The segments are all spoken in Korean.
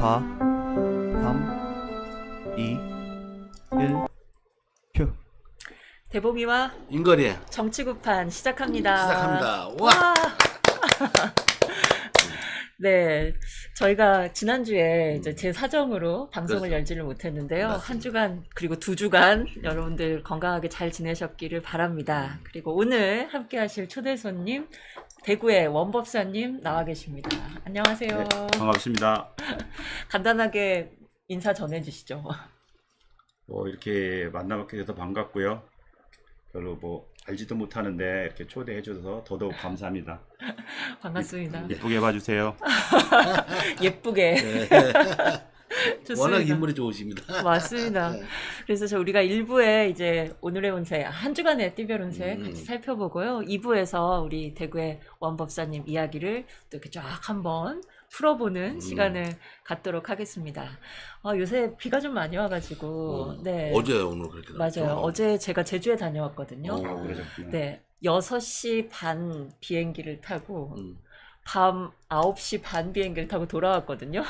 4, 3, 2, 1, 큐. 대봉이와 인거리에 정치구판 시작합니다. 시작합니다. 와! 와! 네, 저희가 지난주에 이제 제 사정으로 방송을 그렇죠. 열지를 못했는데요. 맞습니다. 한 주간 그리고 두 주간 여러분들 건강하게 잘 지내셨기를 바랍니다. 그리고 오늘 함께 하실 초대 손님 대구의 원법사님 나와 계십니다. 안녕하세요. 네, 반갑습니다. 간단하게 인사 전해주시죠. 이렇게 만나뵙게 돼서 반갑고요. 별로 알지도 못하는데 이렇게 초대해 주셔서 더더욱 감사합니다. 반갑습니다. 예쁘게 봐주세요. 예쁘게. 네. 좋습니다. 워낙 인물이 좋으십니다. 맞습니다. 네. 그래서 우리가 1부에 이제 오늘의 운세, 한 주간의 띠별 운세 같이 살펴보고요. 2부에서 우리 대구의 원법사님 이야기를 또 이렇게 쫙 한번 풀어보는 시간을 갖도록 하겠습니다. 요새 비가 좀 많이 와가지고, 네. 어제 오늘 그렇게 나왔죠? 맞아요. 어제 제가 제주에 다녀왔거든요. 그러셨구나. 네. 6시 반 비행기를 타고, 음. 밤 9시 반 비행기를 타고 돌아왔거든요.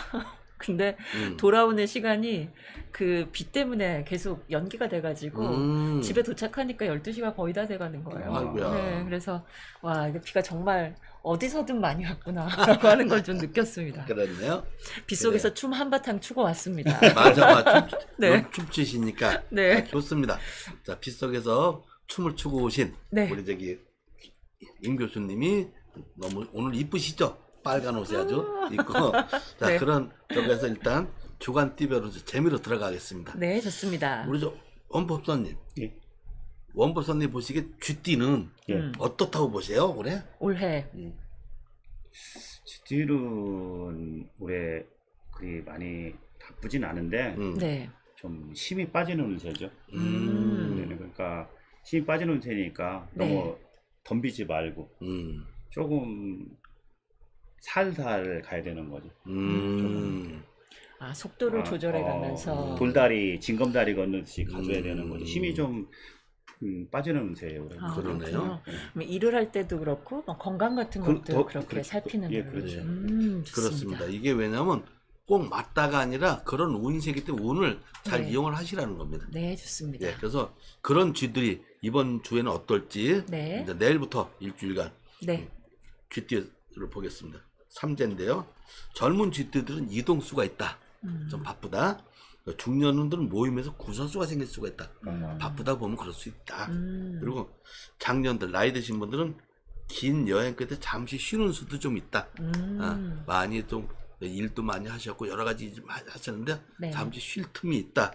근데 음. 돌아오는 시간이 그 비 때문에 계속 연기가 돼가지고 집에 도착하니까 12시가 거의 다 돼가는 거예요. 아이고야. 네, 그래서 와, 이게 비가 정말 어디서든 많이 왔구나라고 하는 걸 좀 느꼈습니다. 그렇네요. 비 속에서 춤 한바탕 추고 왔습니다. 맞아. 네. 춤추시니까 네. 좋습니다. 자, 빗속에서 춤을 추고 오신 네. 우리 임 교수님이 너무 오늘 이쁘시죠? 빨간 옷에 아주 입고. 자, 네. 그런 쪽에서 일단 주간 띠별로 재미로 들어가겠습니다. 네, 좋습니다. 우리 원법사님. 예. 원법사님 보시기에 쥐띠는 예. 어떻다고 보세요, 올해? 올해. 쥐띠는 올해 그리 많이 바쁘진 않은데 네. 좀 힘이 빠지는 운세죠. 음. 네, 그러니까 힘이 빠지는 운세니까 너무 덤비지 말고 조금 살살 가야 되는 거죠. 속도를 조절해 가면서. 돌다리, 징검다리 걷듯이 가줘야 되는 거죠. 힘이 음. 좀 빠지는 운세예요. 올해. 그러네요. 그렇군요. 그럼 일을 할 때도 그렇고 건강 같은 것도 그렇게 살피는 예, 거예요. 그렇죠. 좋습니다. 그렇습니다. 이게 왜냐면 꼭 맞다가 아니라 그런 운세이기 때문에 운을 잘 네. 이용을 하시라는 겁니다. 네, 좋습니다. 예, 그래서 그런 쥐들이 이번 주에는 어떨지 네. 이제 내일부터 일주일간 네. 쥐띠를 보겠습니다. 3제인데요. 젊은 쥐띠들은 이동수가 있다. 좀 바쁘다. 중년들은 모임에서 구설수가 생길 수가 있다. 바쁘다 보면 그럴 수 있다. 그리고 장년들, 나이 드신 분들은 긴 여행 끝에 잠시 쉬는 수도 좀 있다. 많이 좀 일도 많이 하셨고 여러 가지 일 하셨는데 네. 잠시 쉴 틈이 있다.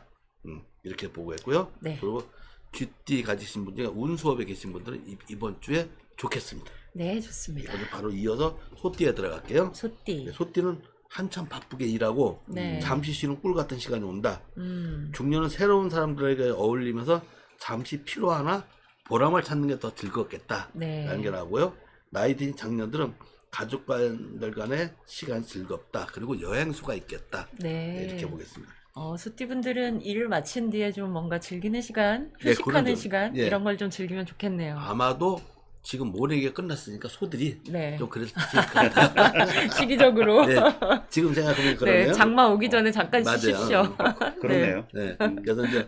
이렇게 보고 있고요. 네. 그리고 쥐띠 가지신 분 중에 운수업에 계신 분들은 이번 주에 좋겠습니다. 네, 좋습니다. 그래서 바로 이어서 소띠에 들어갈게요. 소띠. 소띠는 한참 바쁘게 일하고 네. 잠시 쉬는 꿀 같은 시간이 온다. 음. 중년은 새로운 사람들에게 어울리면서 잠시 피로하나 보람을 찾는 게 더 즐겁겠다. 네. 라는 게 나오고요. 나이 든 장년들은 가족들 간의 시간이 즐겁다. 그리고 여행수가 있겠다. 네. 이렇게 보겠습니다. 소띠분들은 일을 마친 뒤에 좀 뭔가 즐기는 시간, 예, 휴식하는 그런 점. 시간 예. 이런 걸 좀 즐기면 좋겠네요. 아마도 지금 모내기가 끝났으니까 소들이 네. 좀 그랬을 것 같아요. 시기적으로. 네, 지금 생각해보면 그러네요. 네, 장마 오기 전에 잠깐 맞아요. 쉬십시오. 그렇네요. 네, 그래서 이제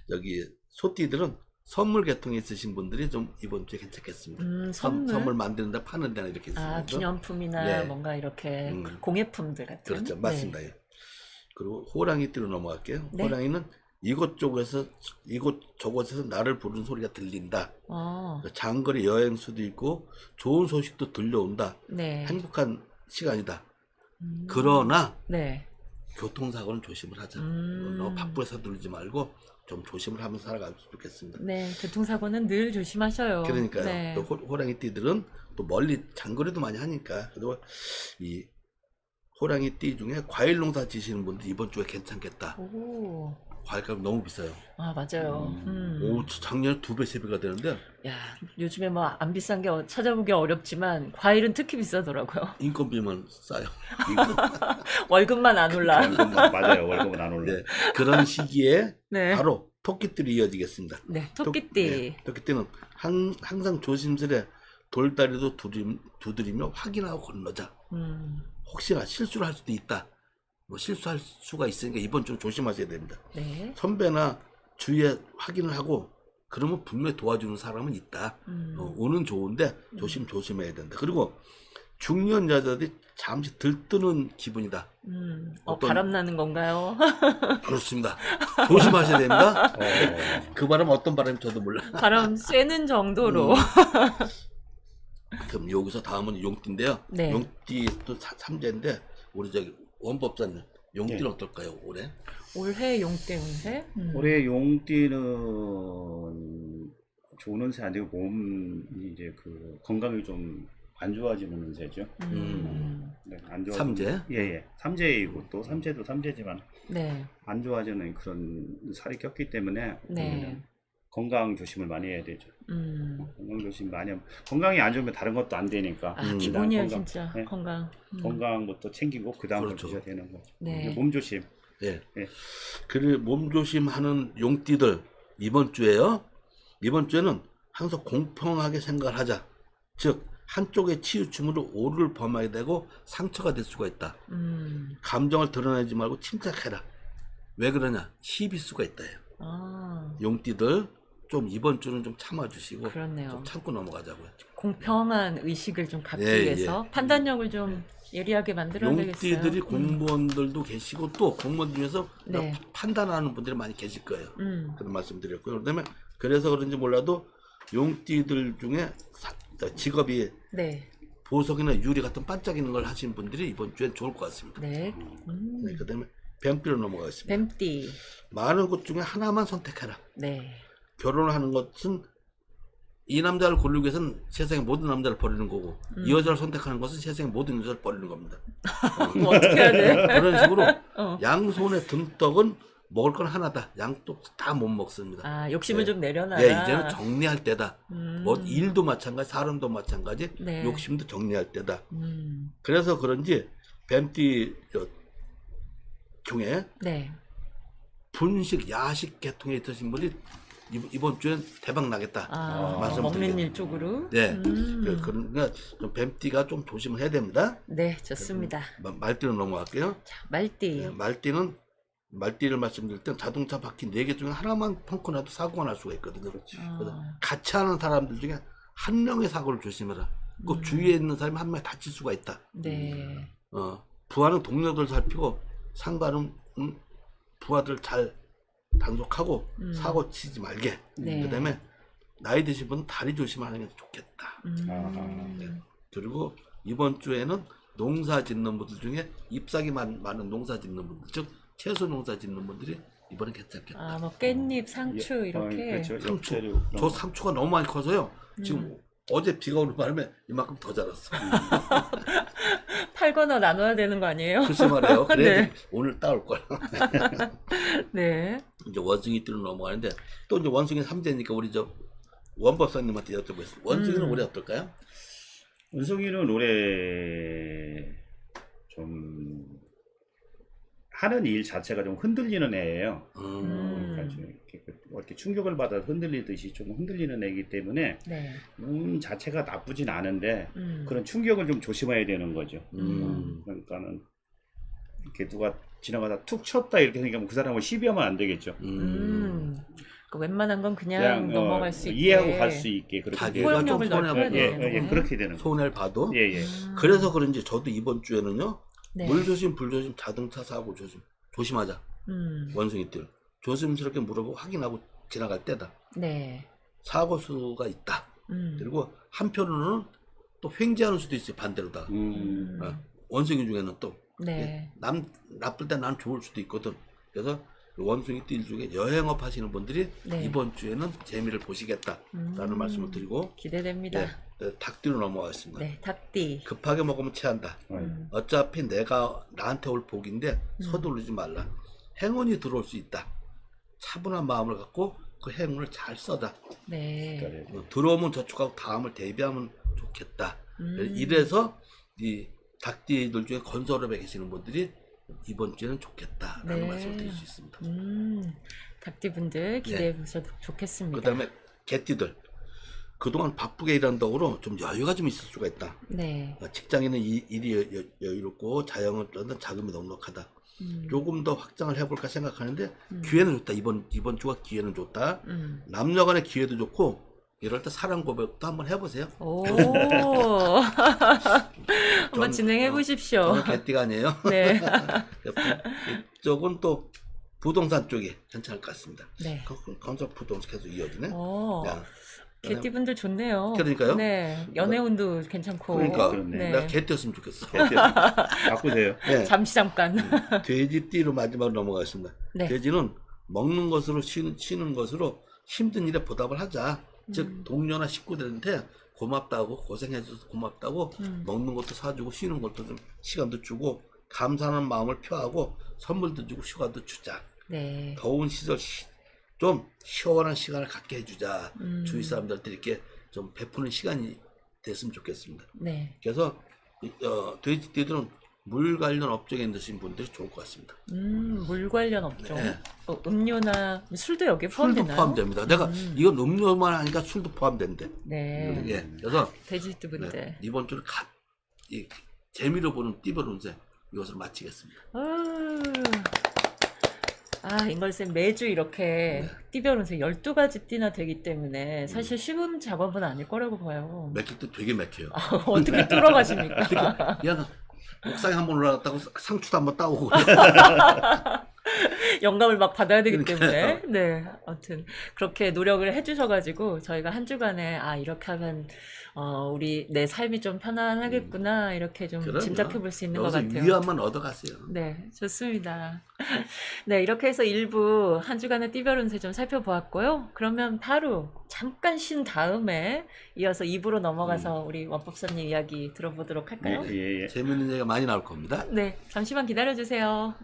여기 소띠들은 선물 계통에 있으신 분들이 좀 이번 주에 괜찮겠습니다. 선물 만드는 데 파는 데나 이렇게 있습니다. 기념품이나 네. 뭔가 이렇게 공예품들 같은. 그렇죠. 맞습니다. 네. 예. 그리고 호랑이띠로 넘어갈게요. 네. 호랑이는 이곳저곳에서 나를 부르는 소리가 들린다. 장거리 여행수도 있고 좋은 소식도 들려온다. 네. 행복한 시간이다. 그러나 네. 교통사고는 조심을 하자. 너무 바쁘게 서두르지 말고 좀 조심을 하면서 살아가면 좋겠습니다. 네, 교통사고는 늘 조심하셔요. 그러니까요. 네. 또 호랑이띠들은 또 멀리 장거리도 많이 하니까. 그리고 이 호랑이띠 중에 과일 농사 지시는 분들 이번 주에 괜찮겠다. 오. 과일값이 너무 비싸요. 맞아요. 오, 작년에 2배, 3배가 되는데 야, 요즘에 안 비싼 게 찾아보기 어렵지만 과일은 특히 비싸더라고요. 인건비만 싸요. 월급만 안 올라. 맞아요. 월급은 안 올라. 네, 그런 시기에 네. 바로 토끼띠로 이어지겠습니다. 네, 토끼띠. 토끼띠는 항상 조심스레 돌다리도 두드리며 확인하고 건너자. 혹시나 실수를 할 수도 있다. 뭐 실수할 수가 있으니까 이번 주는 조심하셔야 됩니다. 네. 선배나 주위에 확인을 하고 그러면 분명히 도와주는 사람은 있다. 오는 좋은데 조심해야 된다. 그리고 중년 여자들이 잠시 들뜨는 기분이다. 어떤- 바람 나는 건가요? 그렇습니다. 조심하셔야 됩니다. 어, 그 바람 어떤 바람인지 저도 몰라. 바람 쐬는 정도로. 그럼 여기서 다음은 용띠인데요. 네. 용띠 또 삼재인데 우리 저기 원법사님 용띠는 네. 어떨까요 올해? 올해 용대 운세? 올해 용띠는 좋은 운세 안 되고 몸이 이제 그 건강이 좀 안 좋아지는 운세죠. 네, 안 좋아. 삼재? 예예. 삼재이고 또 삼재도 삼재지만 네. 안 좋아지는 그런 살이 꼈기 때문에 네. 건강 조심을 많이 해야 되죠. 음. 건강 조심 많이 하면 건강이 안 좋으면 다른 것도 안 되니까. 기본이야 건강, 진짜 네. 건강. 건강부터 챙기고 그 다음 그렇죠. 걸 드셔야 되는 거죠. 네. 몸 조심. 예. 네. 그리고 몸 조심하는 용띠들 이번 주에요. 이번 주에는 항상 공평하게 생각을 하자. 즉 한쪽에 치우침으로 오류를 범하게 되고 상처가 될 수가 있다. 감정을 드러내지 말고 침착해라. 왜 그러냐? 시비수가 있다요. 아, 용띠들 좀 이번 주는 좀 참아주시고 그렇네요. 좀 참고 넘어가자고요. 공평한 의식을 좀 갖기 예, 위해서 판단력을 좀 예리하게 만들어야 되겠어요. 용띠들이 공무원들도 계시고 또 공무원 중에서 네. 판단하는 분들이 많이 계실 거예요. 음. 그런 말씀드렸고요. 그다음에 그래서 그런지 몰라도 용띠들 중에 직업이 네. 보석이나 유리 같은 반짝이는 걸 하시는 분들이 이번 주엔 좋을 것 같습니다. 네. 네, 그다음에 뱀띠로 넘어가겠습니다. 뱀띠. 많은 것 중에 하나만 선택해라. 네. 결혼을 하는 것은 이 남자를 고르기 위해서는 세상의 모든 남자를 버리는 거고 이 여자를 선택하는 것은 세상의 모든 여자를 버리는 겁니다. 뭐 어떻게 해야 돼? 그런 식으로 어. 양손에 든 떡은 먹을 건 하나다. 양쪽 다 못 먹습니다. 아, 욕심을 네. 좀 내려놔라. 네, 이제는 정리할 때다. 음. 뭐 일도 마찬가지, 사람도 마찬가지, 네. 욕심도 정리할 때다. 음. 그래서 그런지 뱀띠 중에 네. 분식, 야식 계통에 있으신 분이 이번 주엔 대박 나겠다. 아, 말씀을 먹는 드리겠습니다. 일 쪽으로. 네, 그러니까 좀 뱀띠가 좀 조심을 해야 됩니다. 네, 좋습니다. 말띠로 넘어갈게요. 자, 말띠. 네, 말띠를 말씀드릴 땐 자동차 바퀴 4개 중에 하나만 펑크 나도 사고가 날 수가 있거든요. 그래서 같이 하는 사람들 중에 한 명의 사고를 조심해라. 그 주위에 있는 사람이 한 명이 다칠 수가 있다. 네. 부하는 동료들 살피고 상가는 부하들 잘 단속하고 사고 치지 말게. 네. 그다음에 나이 드신 분은 다리 조심하는 게 좋겠다. 네. 그리고 이번 주에는 농사 짓는 분들 중에 잎사귀 많은 농사 짓는 분들, 즉 채소 농사 짓는 분들이 이번에 괜찮겠다. 아, 뭐 깻잎, 상추 이렇게. 그렇죠. 상추. 엽채류, 저 상추가 너무 많이 커서요. 지금 어제 비가 오는 바람에 이만큼 더 자랐어. 팔거나 나눠야 되는 거 아니에요? 글쎄 말이에요. 그래야 네. 오늘 따올 거야. 네. 이제 원숭이띠로 넘어가는데 또 이제 원숭이 3재니까 우리 저 원법사님한테 여쭤보겠습니다. 원숭이는 올해 어떨까요? 은성이는 올해 좀 하는 일 자체가 좀 흔들리는 애예요. 그러니까 좀 이렇게 충격을 받아 흔들리듯이 좀 흔들리는 애이기 때문에 네. 자체가 나쁘진 않은데 음. 그런 충격을 좀 조심해야 되는 거죠. 음. 그러니까는 이렇게 누가 지나가다 툭 쳤다 이렇게 생각하면 그 사람을 시비하면 안 되겠죠. 그 웬만한 건 그냥 넘어갈 수 있게. 이해하고 갈 수 있게 그렇게 자기가 되는 포용력을 좀 넓혀야 손해보고, 되는 거예요. 그렇게 되는 거. 손해를 봐도 예. 그래서 그런지 저도 이번 주에는요 네. 물 조심, 불 조심, 자동차 사고 조심하자. 원숭이들 조심스럽게 물어보고 확인하고 지나갈 때다. 네. 사고 수가 있다. 그리고 한편으로는 또 횡재하는 수도 있어요. 반대로다. 원숭이 중에는 또 네. 남 나쁠 때 난 좋을 수도 있거든. 그래서 원숭이띠 중에 여행업 하시는 분들이 네. 이번 주에는 재미를 보시겠다라는 말씀을 드리고 기대됩니다. 네, 닭띠로 넘어가겠습니다. 네, 닭띠. 급하게 먹으면 체한다. 어차피 내가 나한테 올 복인데 서두르지 말라. 행운이 들어올 수 있다. 차분한 마음을 갖고 그 행운을 잘 써다. 네. 들어오면 저축하고 다음을 대비하면 좋겠다. 이래서 이 닭띠들 중에 건설업에 계시는 분들이 이번 주에는 좋겠다라는 네. 말씀을 드릴 수 있습니다. 닭띠 분들 기대해 보셔도 좋겠습니다. 그 다음에 개띠들. 그동안 바쁘게 일한다고 좀 여유가 좀 있을 수가 있다. 네. 직장인은 일이 여유롭고 자영은 자금이 넉넉하다. 조금 더 확장을 해볼까 생각하는데 기회는 좋다. 이번 주가 기회는 좋다. 남녀간의 기회도 좋고 이럴 때 사랑 고백도 한번 해보세요. 오. 한번 진행해 보십시오. 저는 개띠가 아니에요. 네. 이쪽은 또 부동산 쪽이 괜찮을 것 같습니다. 네. 건설 부동산 계속 이어지네. 오. 야, 개띠분들 좋네요. 그러니까요. 네. 연애운도 괜찮고. 그러니까 그렇네. 내가 개띠였으면 좋겠어. 바꾸세요. 네. 잠시 잠깐. 돼지띠로 마지막으로 넘어가겠습니다. 네. 돼지는 먹는 것으로 쉬는 것으로 힘든 일에 보답을 하자. 즉 동료나 식구들한테 고맙다고 고생해줘서 고맙다고 먹는 것도 사주고 쉬는 것도 좀 시간도 주고 감사하는 마음을 표하고 선물도 주고 휴가도 주자. 네. 더운 시절 좀 시원한 시간을 갖게 해주자. 주위 사람들한테 이렇게 좀 베푸는 시간이 됐으면 좋겠습니다. 네. 그래서 돼지띠들은 물 관련 업종에 있으신 분들이 좋을 것 같습니다. 물 관련 업종. 네. 음료나 술도 여기에 술도 포함되나요? 포함됩니다. 내가 이건 음료만 하니까 술도 포함된대. 네. 예. 그래서 돼지띠분들. 네, 이번 주를 재미로 보는 띠별 운세 이것을 마치겠습니다. 인걸쌤 매주 이렇게 띠별 운세 12가지 띠나 되기 때문에 사실 쉬운 작업은 아닐 거라고 봐요. 맥힐 때 되게 맥혀요. 어떻게 뚫어가십니까? 야, 옥상에 한번 올라갔다고 상추도 한번 따오고. 영감을 막 받아야 되기 그러니까요. 때문에. 네. 아무튼 그렇게 노력을 해주셔가지고 저희가 한 주간에 이렇게 하면 우리 내 삶이 좀 편안하겠구나 이렇게 좀 그럼요. 짐작해 볼 수 있는 것 여기서 같아요. 위안만 얻어가세요. 네, 좋습니다. 네, 이렇게 해서 일부 한 주간의 띠별 운세 좀 살펴보았고요. 그러면 바로 잠깐 쉰 다음에 이어서 2부로 넘어가서 우리 원법사님 이야기 들어보도록 할까요? 네. 예, 예. 재밌는 얘기가 많이 나올 겁니다. 네, 잠시만 기다려주세요.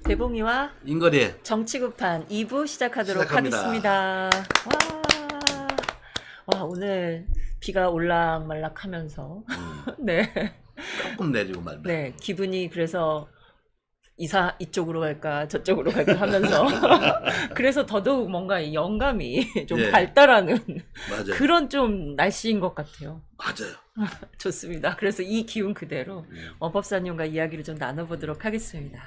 대봉이와 인거리에 정치급판 2부 시작하도록 시작합니다. 하겠습니다. 와, 오늘 비가 올락말락하면서 네, 조금 내리고 말면. 네 기분이 그래서 이쪽으로 갈까 저쪽으로 갈까 하면서 그래서 더더욱 뭔가 이 영감이 좀 예. 발달하는 맞아요. 그런 좀 날씨인 것 같아요. 맞아요. 좋습니다. 그래서 이 기운 그대로 법사님과 이야기를 좀 나눠보도록 하겠습니다.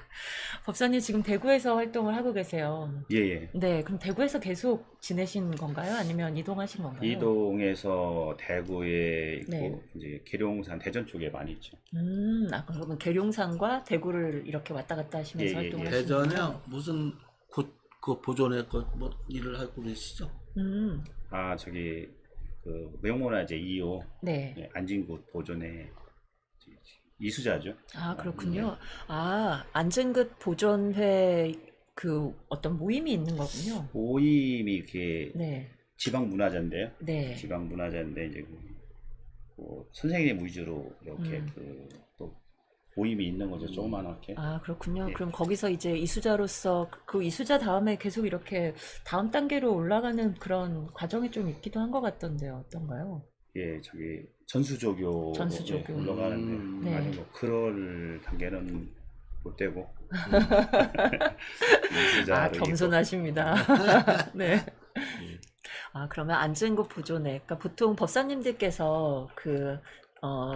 법사님 지금 대구에서 활동을 하고 계세요. 예, 예. 네, 그럼 대구에서 계속 지내신 건가요? 아니면 이동하신 건가요? 이동해서 대구에 있고 네. 이제 계룡산 대전 쪽에 많이 있죠. 그러면 계룡산과 대구를 이렇게 왔다 갔다 하시면서 예, 예, 활동을 예. 하시는군요. 대전에 무슨 그 보존에 뭐 일을 하고 계시죠? 아, 저기 그 무형문화재 2호 네. 예, 안진굿 보존에 이수자죠. 그렇군요. 안전급 보존회 그 어떤 모임이 있는 거군요. 모임이 이렇게 네. 지방 문화재인데요. 네. 지방 문화재인데 이제 선생님 위주로 이렇게 또 모임이 있는 거죠. 조그만하게. 그렇군요. 예. 그럼 거기서 이제 이수자로서 그 이수자 다음에 계속 이렇게 다음 단계로 올라가는 그런 과정이 좀 있기도 한 것 같던데요. 어떤가요? 예, 저기 전수조교 전수조교. 올라가는데 네. 아직 뭐 그럴 단계는 못 되고 이수자로 겸손하십니다. 네. 그러면 안전급 보존회. 그러니까 보통 법사님들께서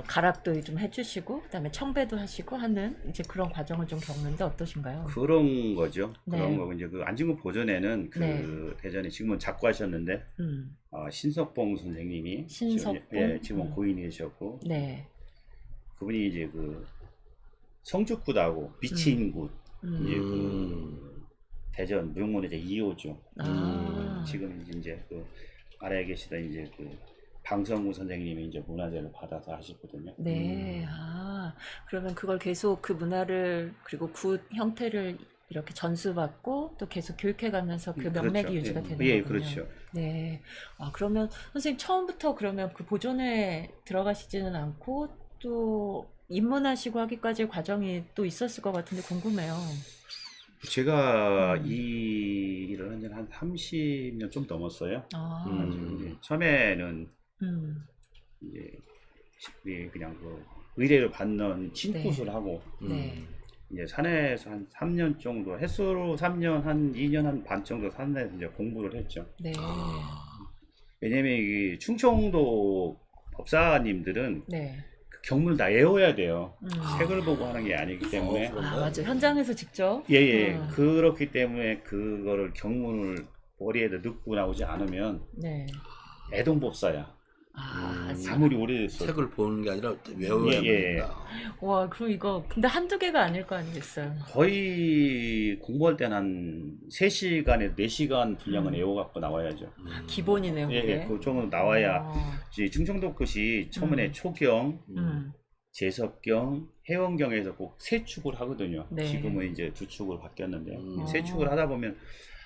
가락도 좀 해주시고, 그다음에 청배도 하시고 하는 이제 그런 과정을 좀 겪는데 어떠신가요? 그런 거죠. 네. 그런 거고 이제 그 안진구 보존회는 그 네. 대전에 지금은 작고하셨는데 신석봉 선생님이 신석봉? 예, 지금 고인이 되셨고 네. 그분이 이제 그 성주굿하고 미친굿 이제 음. 그 대전 무형문화재 2호죠. 지금 이제 그 아래에 계시던 이제 그 방성구 선생님이 이제 문화재를 받아서 하시거든요. 네. 그러면 그걸 계속 그 문화를 그리고 굿 형태를 이렇게 전수받고 또 계속 교육해가면서 그 명맥이 그렇죠. 유지가 되는 예, 거군요. 그렇죠. 네. 그러면 선생님 처음부터 그러면 그 보존에 들어가시지는 않고 또 입문하시고 하기까지 과정이 또 있었을 것 같은데 궁금해요. 제가 이 일을 한 지는 한 30년 좀 넘었어요. 근데 처음에는 이제 우리 그냥 그 의뢰를 받는 신굿을 하고 네. 이제 산에서 한 3년 정도 횟수로 3년 한 2년 한 반 정도 산에서 이제 공부를 했죠. 네. 왜냐면 이 충청도 법사님들은 네. 그 경문을 다 외워야 돼요. 음. 책을 보고 하는 게 아니기 때문에. 맞아. 현장에서 직접. 예. 그렇기 때문에 그거를 경문을 머리에다 넣고 나오지 않으면 네. 애동법사야. 진짜. 아무리 오래됐어. 책을 보는 게 아니라 외워야 된다. 와, 그럼 이거 근데 한두 개가 아닐 거 아니겠어요? 거의 공부할 때는 한 3시간에서 4시간 분량은 외워갖고 나와야죠. 기본이네요, 그게. 그 정도 나와야 이제 충청도 것이 처음에 초경, 제석경, 해원경에서 꼭 세 축을 하거든요. 네. 지금은 이제 2축을 바뀌었는데 세 축을 하다 보면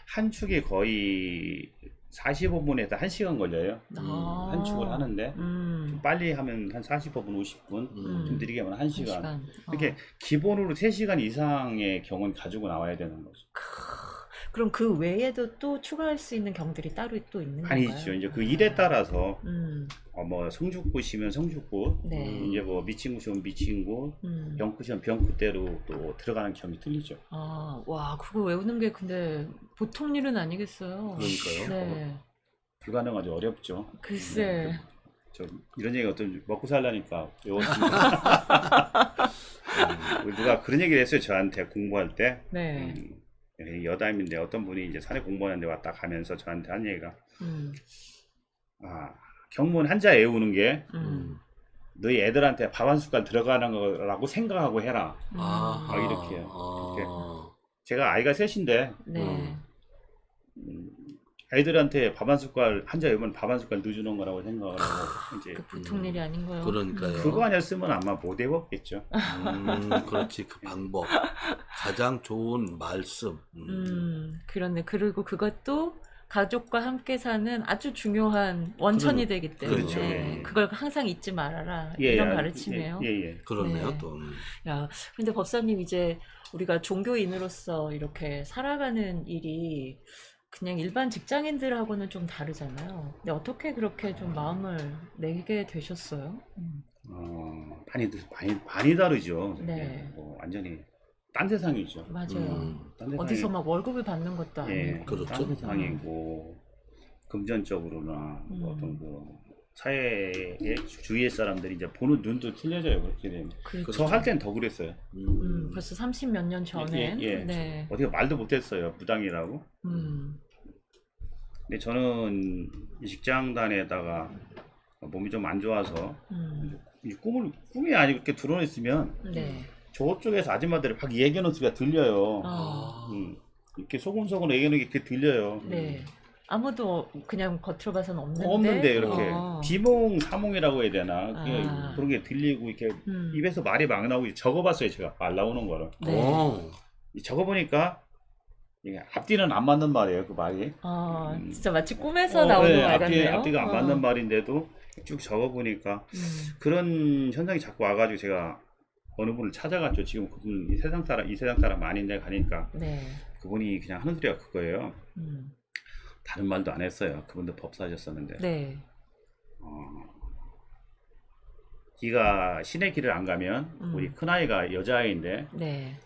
한 축이 거의 45분에서 1시간 걸려요. 한 축을 하는데 좀 빨리 하면 한 45분, 50분, 좀 느리게 하면 1시간. 이렇게 기본으로 3시간 이상의 경은 가지고 나와야 되는 거죠. 그럼 그 외에도 또 추가할 수 있는 경들이 따로 또 있는 건가요? 아니죠. 이제 그 일에 따라서 뭐 성죽굿이면 성죽굿, 네. 이제 뭐 미친굿이면 미친굿, 병굿이면 병굿대로 또 들어가는 경이 틀리죠. 와, 그거 외우는 게 근데 보통 일은 아니겠어요. 그러니까요. 네. 불가능하죠. 어렵죠. 글쎄. 저 이런 얘기가 어떤 먹고 살라니까 외웠습니다. 누가 그런 얘기를 했어요. 저한테 공부할 때. 네. 여담인데 어떤 분이 이제 산에 공부하는데 왔다 가면서 저한테 한 얘기가 경문 한자 외우는 게 너희 애들한테 밥 한 숟갈 들어가는 거라고 생각하고 해라. 막 이렇게요. 이렇게. 제가 아이가 셋인데 네. 애들한테 밥 한 숟갈 한자 외우면 밥 한 숟갈 넣어주는 거라고 생각을 하고 이제 보통 일이 아닌 거예요. 그러니까요. 그거 아니었으면 아마 못 외웠겠죠. 그렇지. 그 방법. 가장 좋은 말씀. 그렇네. 그리고 그것도 가족과 함께 사는 아주 중요한 원천이 되기 때문에 그렇죠. 그걸 항상 잊지 말아라. 이런 가르침이에요. 그렇네요. 네. 또. 야, 근데 법사님 이제 우리가 종교인으로서 이렇게 살아가는 일이 그냥 일반 직장인들하고는 좀 다르잖아요. 근데 어떻게 그렇게 좀 마음을 내게 되셨어요? 많이 다르죠. 네. 뭐 완전히 딴 세상이죠. 맞아요. 딴 세상이, 어디서 막 월급을 받는 것도 아니고. 그렇죠. 딴 세상이고 금전적으로나 뭐 어떤 그 사회의 주위의 사람들이 이제 보는 눈도 틀려져요. 그렇게 되면. 그렇죠. 저 할 땐 더 그랬어요. 벌써 30 몇 년 전엔. 네. 어떻게 말도 못했어요. 무당이라고. 근데 저는 이 직장 다니다가 몸이 좀 안 좋아서 이 꿈이 아니고 이렇게 드러냈으면 네. 저쪽에서 아줌마들이 막 얘기하는 소리가 들려요. 이렇게 소곤소곤 얘기하는 게 이렇게 들려요. 네. 아무도 그냥 겉으로 봐서는 없는데. 없는데 이렇게 비몽사몽이라고 해야 되나 그런 게 들리고 이렇게 입에서 말이 막 나오고 적어봤어요. 제가 말 나오는 거를. 네. 적어보니까 이게 앞뒤는 안 맞는 말이에요. 그 말이. 진짜 마치 꿈에서 나오는 말 같네요. 앞뒤가 안 맞는 말인데도 쭉 적어보니까 그런 현상이 자꾸 와가지고 제가 어느 분을 찾아갔죠. 지금 그분 이 세상 사람 아닌데 가니까 네. 그분이 그냥 하는 소리가 그거예요. 다른 말도 안 했어요. 그분도 법사하셨었는데. 네. 네가 신의 길을 안 가면 우리 큰아이가 여자아이인데 네.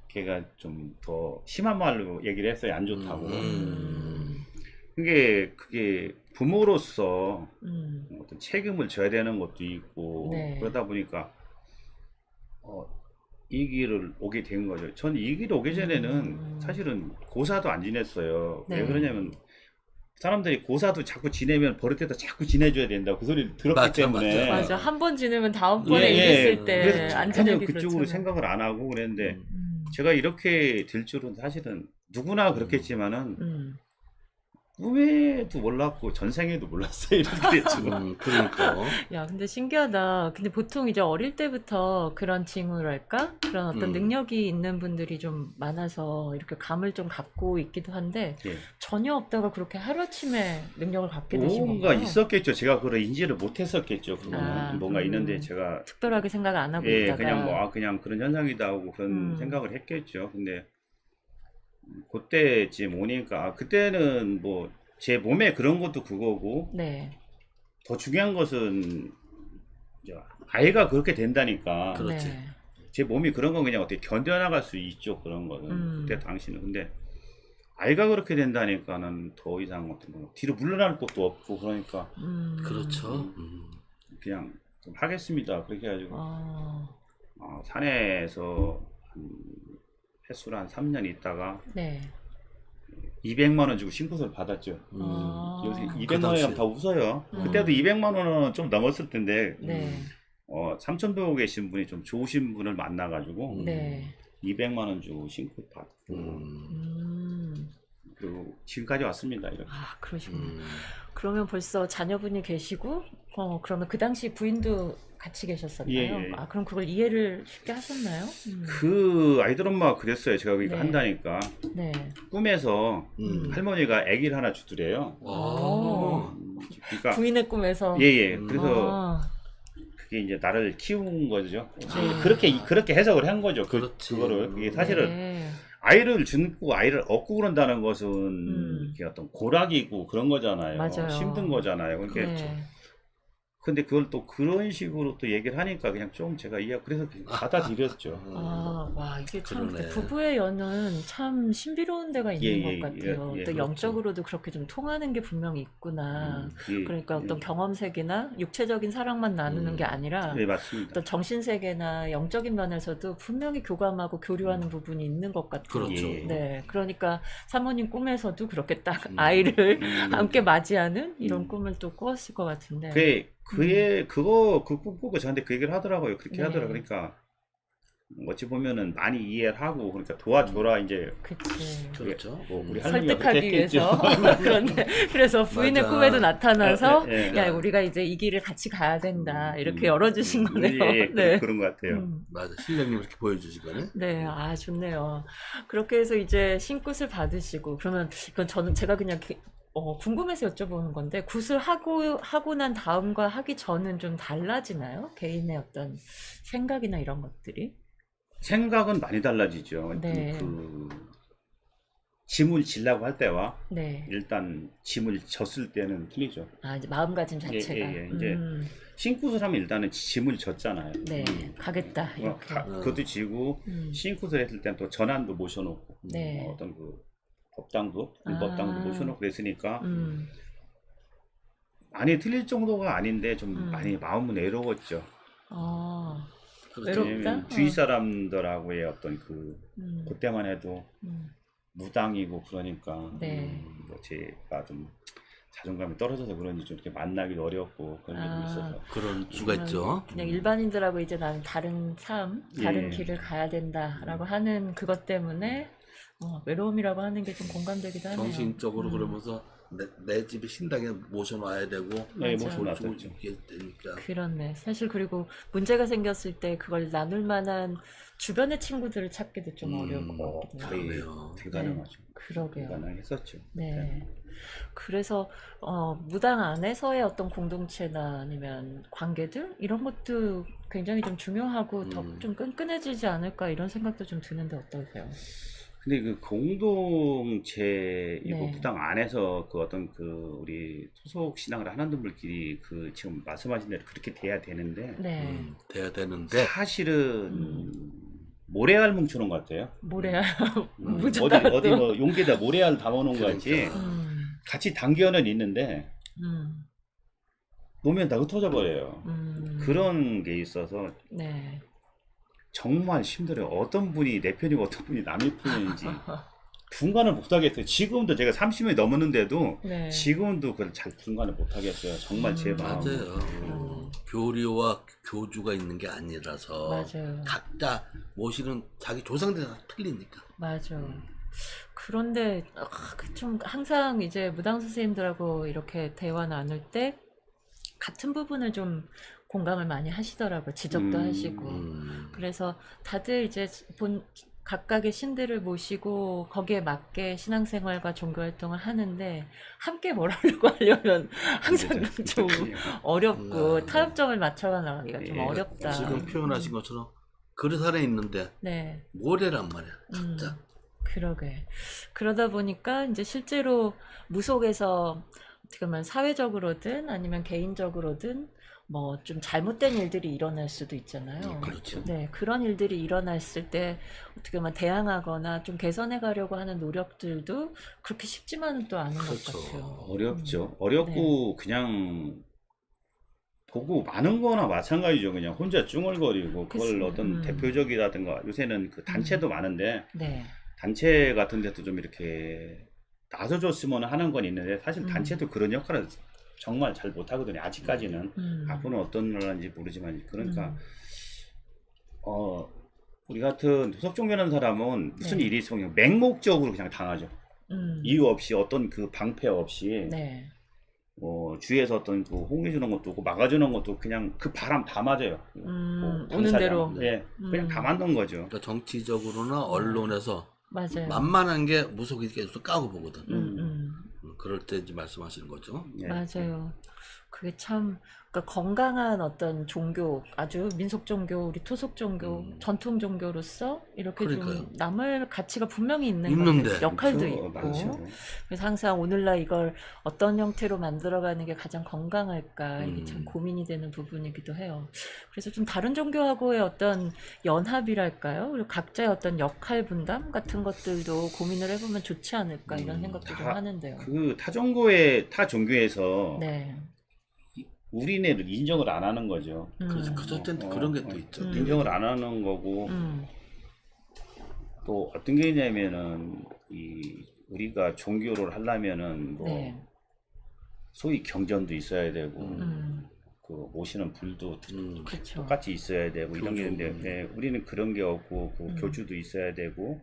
걔가 좀 더 심한 말로 얘기를 했어요. 안 좋다고. 그게 부모로서 어떤 책임을 져야 되는 것도 있고 네. 그러다 보니까 이 길을 오게 된 거죠. 전 이 길 오기 전에는 사실은 고사도 안 지냈어요. 네. 왜 그러냐면 사람들이 고사도 자꾸 지내면 버릇해서 자꾸 지내줘야 된다. 그 소리를 들었기 때문에. 맞아. 한 번 지내면 다음번에 얘기했을 때 안 전혀 지내기 그쪽으로 그렇잖아요. 생각을 안 하고 그랬는데 제가 이렇게 될 줄은 사실은 누구나 그렇겠지만은 꿈에도 몰랐고 전생에도 몰랐어요. 이렇게 됐죠. 그러니까. 야, 근데 신기하다. 근데 보통 이제 어릴 때부터 그런 징후랄까? 그런 어떤 능력이 있는 분들이 좀 많아서 이렇게 감을 좀 갖고 있기도 한데 예. 전혀 없다가 그렇게 하루아침에 능력을 갖게 되신 뭔가 건가요? 있었겠죠. 제가 그걸 인지를 못했었겠죠. 그거는 아, 뭔가 있는데 제가 특별하게 생각 안 하고 예, 있다가 그냥 뭐 그냥 그런 현상이다 하고 그런 생각을 했겠죠. 근데 그때쯤 오니까 그때는 뭐 제 몸에 그런 것도 그거고 네. 더 중요한 것은 이제 아이가 그렇게 된다니까. 그렇지. 네. 제 몸이 그런 건 그냥 어떻게 견뎌나갈 수 있죠. 그런 거는 그때 당시는. 근데 아이가 그렇게 된다니까는 더 이상 어떤 거 뒤로 물러날 것도 없고 그러니까 그렇죠. 그냥 좀 하겠습니다. 그렇게 해가지고 아, 산에서 횟수를 한 3년 있다가 네. 200만 원 주고 신고서를 받았죠. 아. 요새 그 200만 원이면 다 웃어요. 그때도 200만 원은 좀 넘었을 텐데 네. 삼천포 계신 분이 좀 좋으신 분을 만나가지고 네. 200만 원 주고 신고 받고 그리고 지금까지 왔습니다. 이렇게. 아, 그러시군요. 그러면 벌써 자녀분이 계시고, 그러면 그 당시 부인도 같이 계셨었나요? 예, 예. 아, 그럼 그걸 이해를 쉽게 하셨나요? 그 아이들 엄마가 그랬어요. 제가 이거 네. 한다니까 네. 꿈에서 할머니가 아기를 하나 주더래요. 아. 그러니까 부인의 꿈에서. 예예. 그래서 아, 그게 이제 나를 키운 거죠. 네. 그렇게 해석을 한 거죠. 그렇지. 그거를 그게 사실은 네. 아이를 준고 아이를 얻고 그런다는 것은 이게 어떤 고락이고 그런 거잖아요. 맞아요. 힘든 거잖아요. 그러니까 네. 근데 그걸 또 그런 식으로 또 얘기를 하니까 그냥 좀 제가 그래서 받아들였죠. 아, 와, 이게 참 그러네. 부부의 연은 참 신비로운 데가 있는 예, 것 같아요. 예, 또 그렇죠. 영적으로도 그렇게 좀 통하는 게 분명히 있구나. 예, 그러니까 어떤 경험 세계나 육체적인 사랑만 나누는 게 아니라 네 맞습니다. 또 정신 세계나 영적인 면에서도 분명히 교감하고 교류하는 부분이 있는 것 같아요. 그렇죠. 예. 네, 그러니까 사모님 꿈에서도 그렇게 딱 아이를 함께 맞이하는 이런 꿈을 또 꾸었을 것 같은데. 그 꿈 꾸고 저한테 그 얘기를 하더라고요. 그렇게 네. 하더라고요. 그러니까 어찌 보면은 많이 이해를 하고 그러니까 도와줘라 이제 그치. 그렇죠. 뭐 우리 할머니가 설득하기 그렇게 했겠죠. 위해서. 그런데 그래서 부인의 맞아. 꿈에도 나타나서 예, 예. 야, 우리가 이제 이 길을 같이 가야 된다. 이렇게 열어주신 거네요. 예, 네. 그런 것 같아요. 맞아. 신령님 이렇게 보여주신 거네. 네, 아, 좋네요. 그렇게 해서 이제 신굿을 받으시고, 그러면 이건 제가 그냥 궁금해서 여쭤보는 건데, 굿을 하고 난 다음과 하기 전은 좀 달라지나요? 개인의 어떤 생각이나 이런 것들이? 생각은 많이 달라지죠. 네. 그 짐을 지려고 할 때와 네. 일단 짐을 졌을 때는 틀리죠. 아, 이제 마음가짐 자체가. 예. 이제 신굿을 하면 일단은 짐을 졌잖아요. 네, 가겠다. 이렇게. 그것도 지고 신굿을 했을 때는 또 전환도 모셔놓고 네. 어떤 그 법당도 일법당도 모셔놓고 그랬으니까 많이 틀릴 정도가 아닌데 좀 많이 마음은 외로웠죠. 아, 그렇죠. 외롭다? 왜냐면 주위 사람들하고의 어떤 그때만 해도 무당이고 그러니까 네. 뭐 제가 좀 자존감이 떨어져서 그런지 좀 이렇게 만나기도 어렵고 그런 게 좀 있어서 그런 수가 있죠. 그냥 일반인들하고 이제 나는 다른 다른 예. 길을 가야 된다라고 하는 그것 때문에 외로움이라고 하는 게 좀 공감되기도 하네요. 정신적으로 그러면서 내 집에 신당에 모셔놔야 되고 네, 맞아. 모셔놨었죠. 이게 되니까. 그렇네. 사실 그리고 문제가 생겼을 때 그걸 나눌 만한 주변의 친구들을 찾기도 좀 어려울 것 같기도 해요. 거의 그러네요. 불가능하죠. 그러게요. 불가능했었죠. 네. 그래서 무당 안에서의 어떤 공동체나 아니면 관계들 이런 것도 굉장히 좀 중요하고 더 좀 끈끈해지지 않을까 이런 생각도 좀 드는데 어떠세요? 근데 그 공동체이고 네. 무당 안에서 그 어떤 그 우리 소속 신앙을 하는 분들끼리 그 지금 말씀하신 대로 그렇게 돼야 되는데 네. 돼야 되는데 사실은 모래알 뭉쳐놓은 것 같아요. 모래알 어디 뭐 용기에다 모래알 담아놓은 것 같이 그러니까. 같이 당겨는 있는데 놓으면 다 흩어져 버려요. 그런 게 있어서 네. 정말 힘들어요. 어떤 분이 내 편이고 어떤 분이 남의 편인지 분간을 못 하겠어요. 지금도 제가 30년이 넘었는데도 네. 지금도 그걸 잘 분간을 못 하겠어요. 정말 제 마음. 맞아요. 교리와 교주가 있는 게 아니라서 맞아요. 각자 모시는 자기 조상들이 다 틀리니까. 맞아. 그런데 좀 항상 이제 무당 선생님들하고 이렇게 대화 나눌 때 같은 부분을 좀 공감을 많이 하시더라고요. 지적도 하시고. 그래서 다들 이제 각각의 신들을 모시고 거기에 맞게 신앙생활과 종교활동을 하는데 함께 뭘 하려면 항상 좀 어렵고 타협점을 맞춰가 나가기가 좀 어렵다. 지금 표현하신 것처럼 그릇 안에 있는데 네. 모래란 말이야. 각자. 그러게. 그러다 보니까 이제 실제로 무속에서 어떻게 보면 사회적으로든 아니면 개인적으로든 뭐 좀 잘못된 일들이 일어날 수도 있잖아요. 그렇죠. 네, 그런 일들이 일어났을 때 어떻게 보면 대항하거나 좀 개선해 가려고 하는 노력들도 그렇게 쉽지만은 또 않은 그렇죠. 것 같아요. 어렵죠. 어렵고 그냥 보고 마는 거나 마찬가지죠. 그냥 혼자 쭝얼거리고 그걸 어떤 대표적이라든가 요새는 그 단체도 많은데 네. 단체 같은 데도 좀 이렇게 나서줬으면 하는 건 있는데 사실 단체도 그런 역할을 정말 잘 못하거든요. 아직까지는. 앞으로는 어떤 일 하는지 모르지만 그러니까 우리 같은 토속종교하는 사람은 무슨 네. 일이 있으면 그냥 맹목적으로 그냥 당하죠. 이유 없이 어떤 그 방패 없이 네. 주위에서 어떤 그 홍해주는 것도 없고 막아주는 것도 그냥 그 바람 다 맞아요. 오는 당사자. 대로. 네, 그냥 다 맞는 거죠. 그러니까 정치적으로나 언론에서 맞아요. 만만한 게 무속이 계속 까고 보거든. 음. 그럴 때 이제 말씀하시는 거죠. 네. 맞아요. 그게 참 그러니까 건강한 어떤 종교, 아주 민속 종교, 우리 토속 종교, 전통 종교로서 이렇게 그러니까요. 좀 남을 가치가 분명히 있는 있는데. 것들, 역할도 그렇죠. 있고. 많죠. 그래서 항상 오늘날 이걸 어떤 형태로 만들어가는 게 가장 건강할까 이게 참 음. 고민이 되는 부분이기도 해요. 그래서 좀 다른 종교하고의 어떤 연합이랄까요? 그리고 각자의 어떤 역할 분담 같은 것들도 고민을 해보면 좋지 않을까 이런 생각도 좀 하는데요. 그 타 종교에서 네. 우리네를 인정을 안 하는 거죠. 그래서 그럴 땐 그런 게 또 있죠. 인정을 안 하는 거고 또 어떤 게 있냐면은 우리가 종교를 하려면은 뭐 네. 소위 경전도 있어야 되고 음. 그 모시는 불도 그렇죠. 똑같이 있어야 되고 이런 게 교주. 있는데 네, 우리는 그런 게 없고 그 교주도 있어야 되고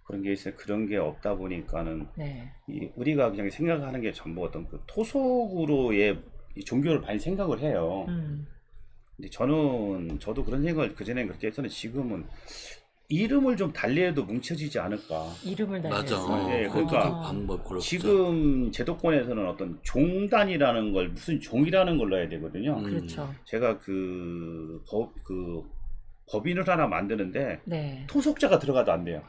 그런 게 있어요. 그런 게 없다 보니까는 네. 우리가 그냥 생각하는 게 전부 어떤 그 토속으로의 이 종교를 많이 생각을 해요. 근데 저도 그런 생각을 그전에 그렇게 했었는데 지금은 이름을 좀 달리해도 뭉쳐지지 않을까. 이름을 맞아. 달리해서. 네, 그것도 그러니까 방법 그렇죠. 지금 제도권에서는 어떤 종단이라는 걸 무슨 종이라는 걸 넣어야 되거든요. 그렇죠. 제가 법인을 하나 만드는데 네. 토속자가 들어가도 안 돼요.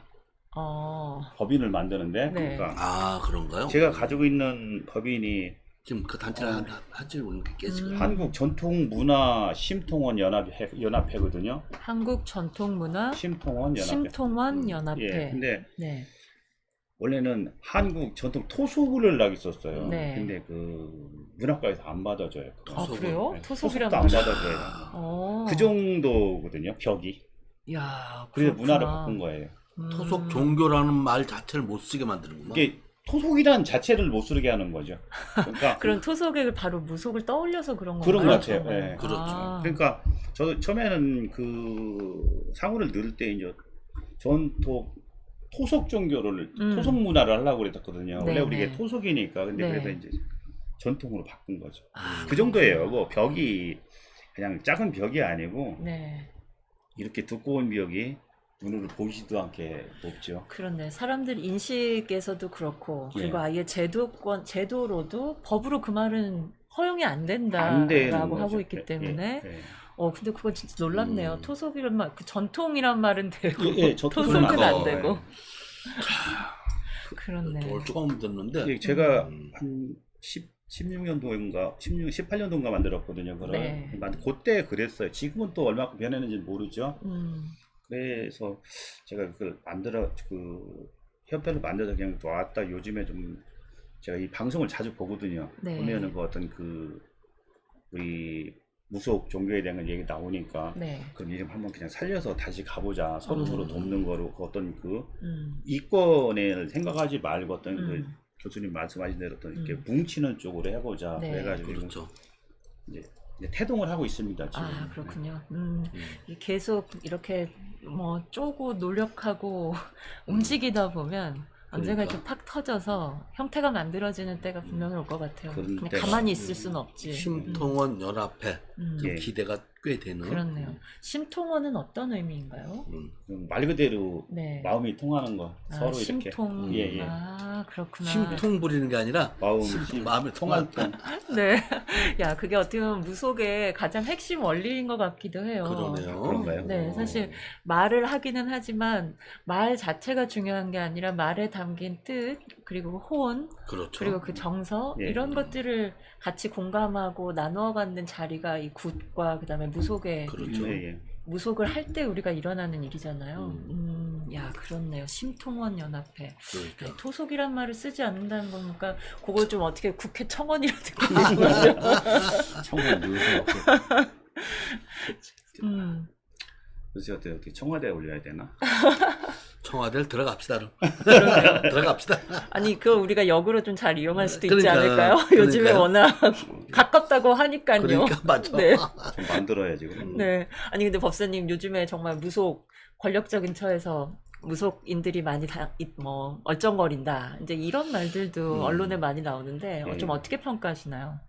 법인을 만드는데 네. 그러니까 그런가요? 제가 가지고 있는 법인이 지금 그 단체를 하지 않는 게 깨지고. 한국 전통문화 심통원 연합회거든요. 한국 전통문화 심통원 연합회. 심통원 연합회. 예, 근데 네. 원래는 한국 전통 토속을 하기 썼어요. 네. 근데 그 문학과에서 안 받아줘요. 아, 그래요? 네, 토속이란 토속도 안 말이- 받아줘요. 그 정도거든요, 벽이. 야, 그래서 그렇구나. 문화를 바꾼 거예요. 토속 종교라는 말 자체를 못 쓰게 만드는구만. 이게 토속이란 자체를 못 쓰게 하는 거죠. 그러니까 그런 토속을 바로 무속을 떠올려서 그런 건가요? 그런 것 같아요. 예. 그렇죠. 그러니까 저도 처음에는 그 사무를 넣을 때 이제 토속 종교를 토속 문화를 하려고 그랬거든요. 네, 원래 우리가 네. 토속이니까 근데 네. 그래서 이제 전통으로 바꾼 거죠. 그 정도예요. 뭐 벽이 그냥 작은 벽이 아니고 네. 이렇게 두꺼운 벽이 눈으로 보이지도 않게 높죠. 그렇네. 사람들 인식에서도 그렇고 그리고 예. 아예 제도로도 법으로 그 말은 허용이 안 안 되는 된다라고 거죠. 하고 있기 때문에 예. 근데 그거 진짜 놀랍네요. 토속이란 말, 그 전통이란 말은 되고 예, 토속은 토속은 안 안 되고. 돼요. 그렇네. 오늘 처음 듣는데 제가 한 16년도인가 18년도인가 만들었거든요. 그걸. 네. 그때 그랬어요. 지금은 또 얼마큼 변했는지 모르죠. 그래서 제가 그걸 협회를 만들어서 그냥 놨다. 요즘에 좀 제가 이 방송을 자주 보거든요. 네. 보면은 그 어떤 우리 무속 종교에 대한 얘기 나오니까 네. 그럼 이름 한번 그냥 살려서 다시 가보자. 서로 돕는 거로 그 어떤 이권을 생각하지 말고 어떤 그 교수님 말씀하신 대로 어떤 이렇게 뭉치는 쪽으로 해보자. 네. 그래가지고 그렇죠. 이제 태동을 하고 있습니다. 지금. 아, 그렇군요. 계속 이렇게 뭐 쪼고 노력하고 움직이다 보면 언젠가 그러니까. 좀 팍 터져서 형태가 만들어지는 때가 분명히 올 것 같아요. 그런 그냥 때가- 가만히 있을 수는 없지. 심통원 연합회 좀 예. 기대가 꽤 되는. 그렇네요. 심통원은 어떤 의미인가요? 말 그대로 네. 마음이 통하는 거 서로 이렇게 심통. 예, 예. 아, 그렇구나. 심통 부리는 게 아니라 마음이 통할 통할 때 네. 야, 그게 어떻게 보면 무속의 가장 핵심 원리인 것 같기도 해요. 그러네요. 그런가요? 네, 사실 말을 하기는 하지만 말 자체가 중요한 게 아니라 말에 담긴 뜻, 그리고 혼, 그렇죠. 그리고 그 정서 예. 이런 것들을 같이 공감하고 나누어 갖는 자리가 이 굿과 그다음에 무속의 그렇죠. 예, 예. 무속을 할 때 우리가 일어나는 일이잖아요. 야, 그렇네요. 심통원 연합회. 그러니까. 토속이란 말을 쓰지 않는다는 거니까 그걸 좀 어떻게 국회 청원이라든가 이런 거. 청와대 누구서 그래서 어떻게 청와대에 올려야 되나? 청와대를 들어갑시다. 그러네요. 들어갑시다. 아니, 그걸 우리가 역으로 좀 잘 이용할 수도 있지 그러니까, 않을까요? 요즘에 그러니까요. 워낙 가깝다고 하니까요. 그러니까 맞죠. 네. 좀 만들어야지 그럼. 네. 아니, 근데 법사님 요즘에 정말 무속, 권력적인 처에서 무속인들이 많이 뭐, 얼쩡거린다. 이제 이런 말들도 언론에 많이 나오는데, 예. 좀 어떻게 평가하시나요?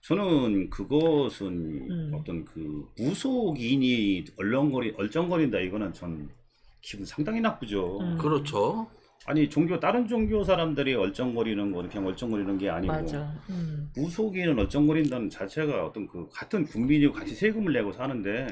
저는 그것은 어떤 그 무속인이 얼쩡거린다 이거는 전 기분 상당히 나쁘죠. 그렇죠. 아니 다른 종교 사람들이 얼쩡거리는 거는 그냥 얼쩡거리는 게 아니고 맞아. 무속인은 얼쩡거린다는 자체가 어떤 그 같은 국민이고 같이 세금을 내고 사는데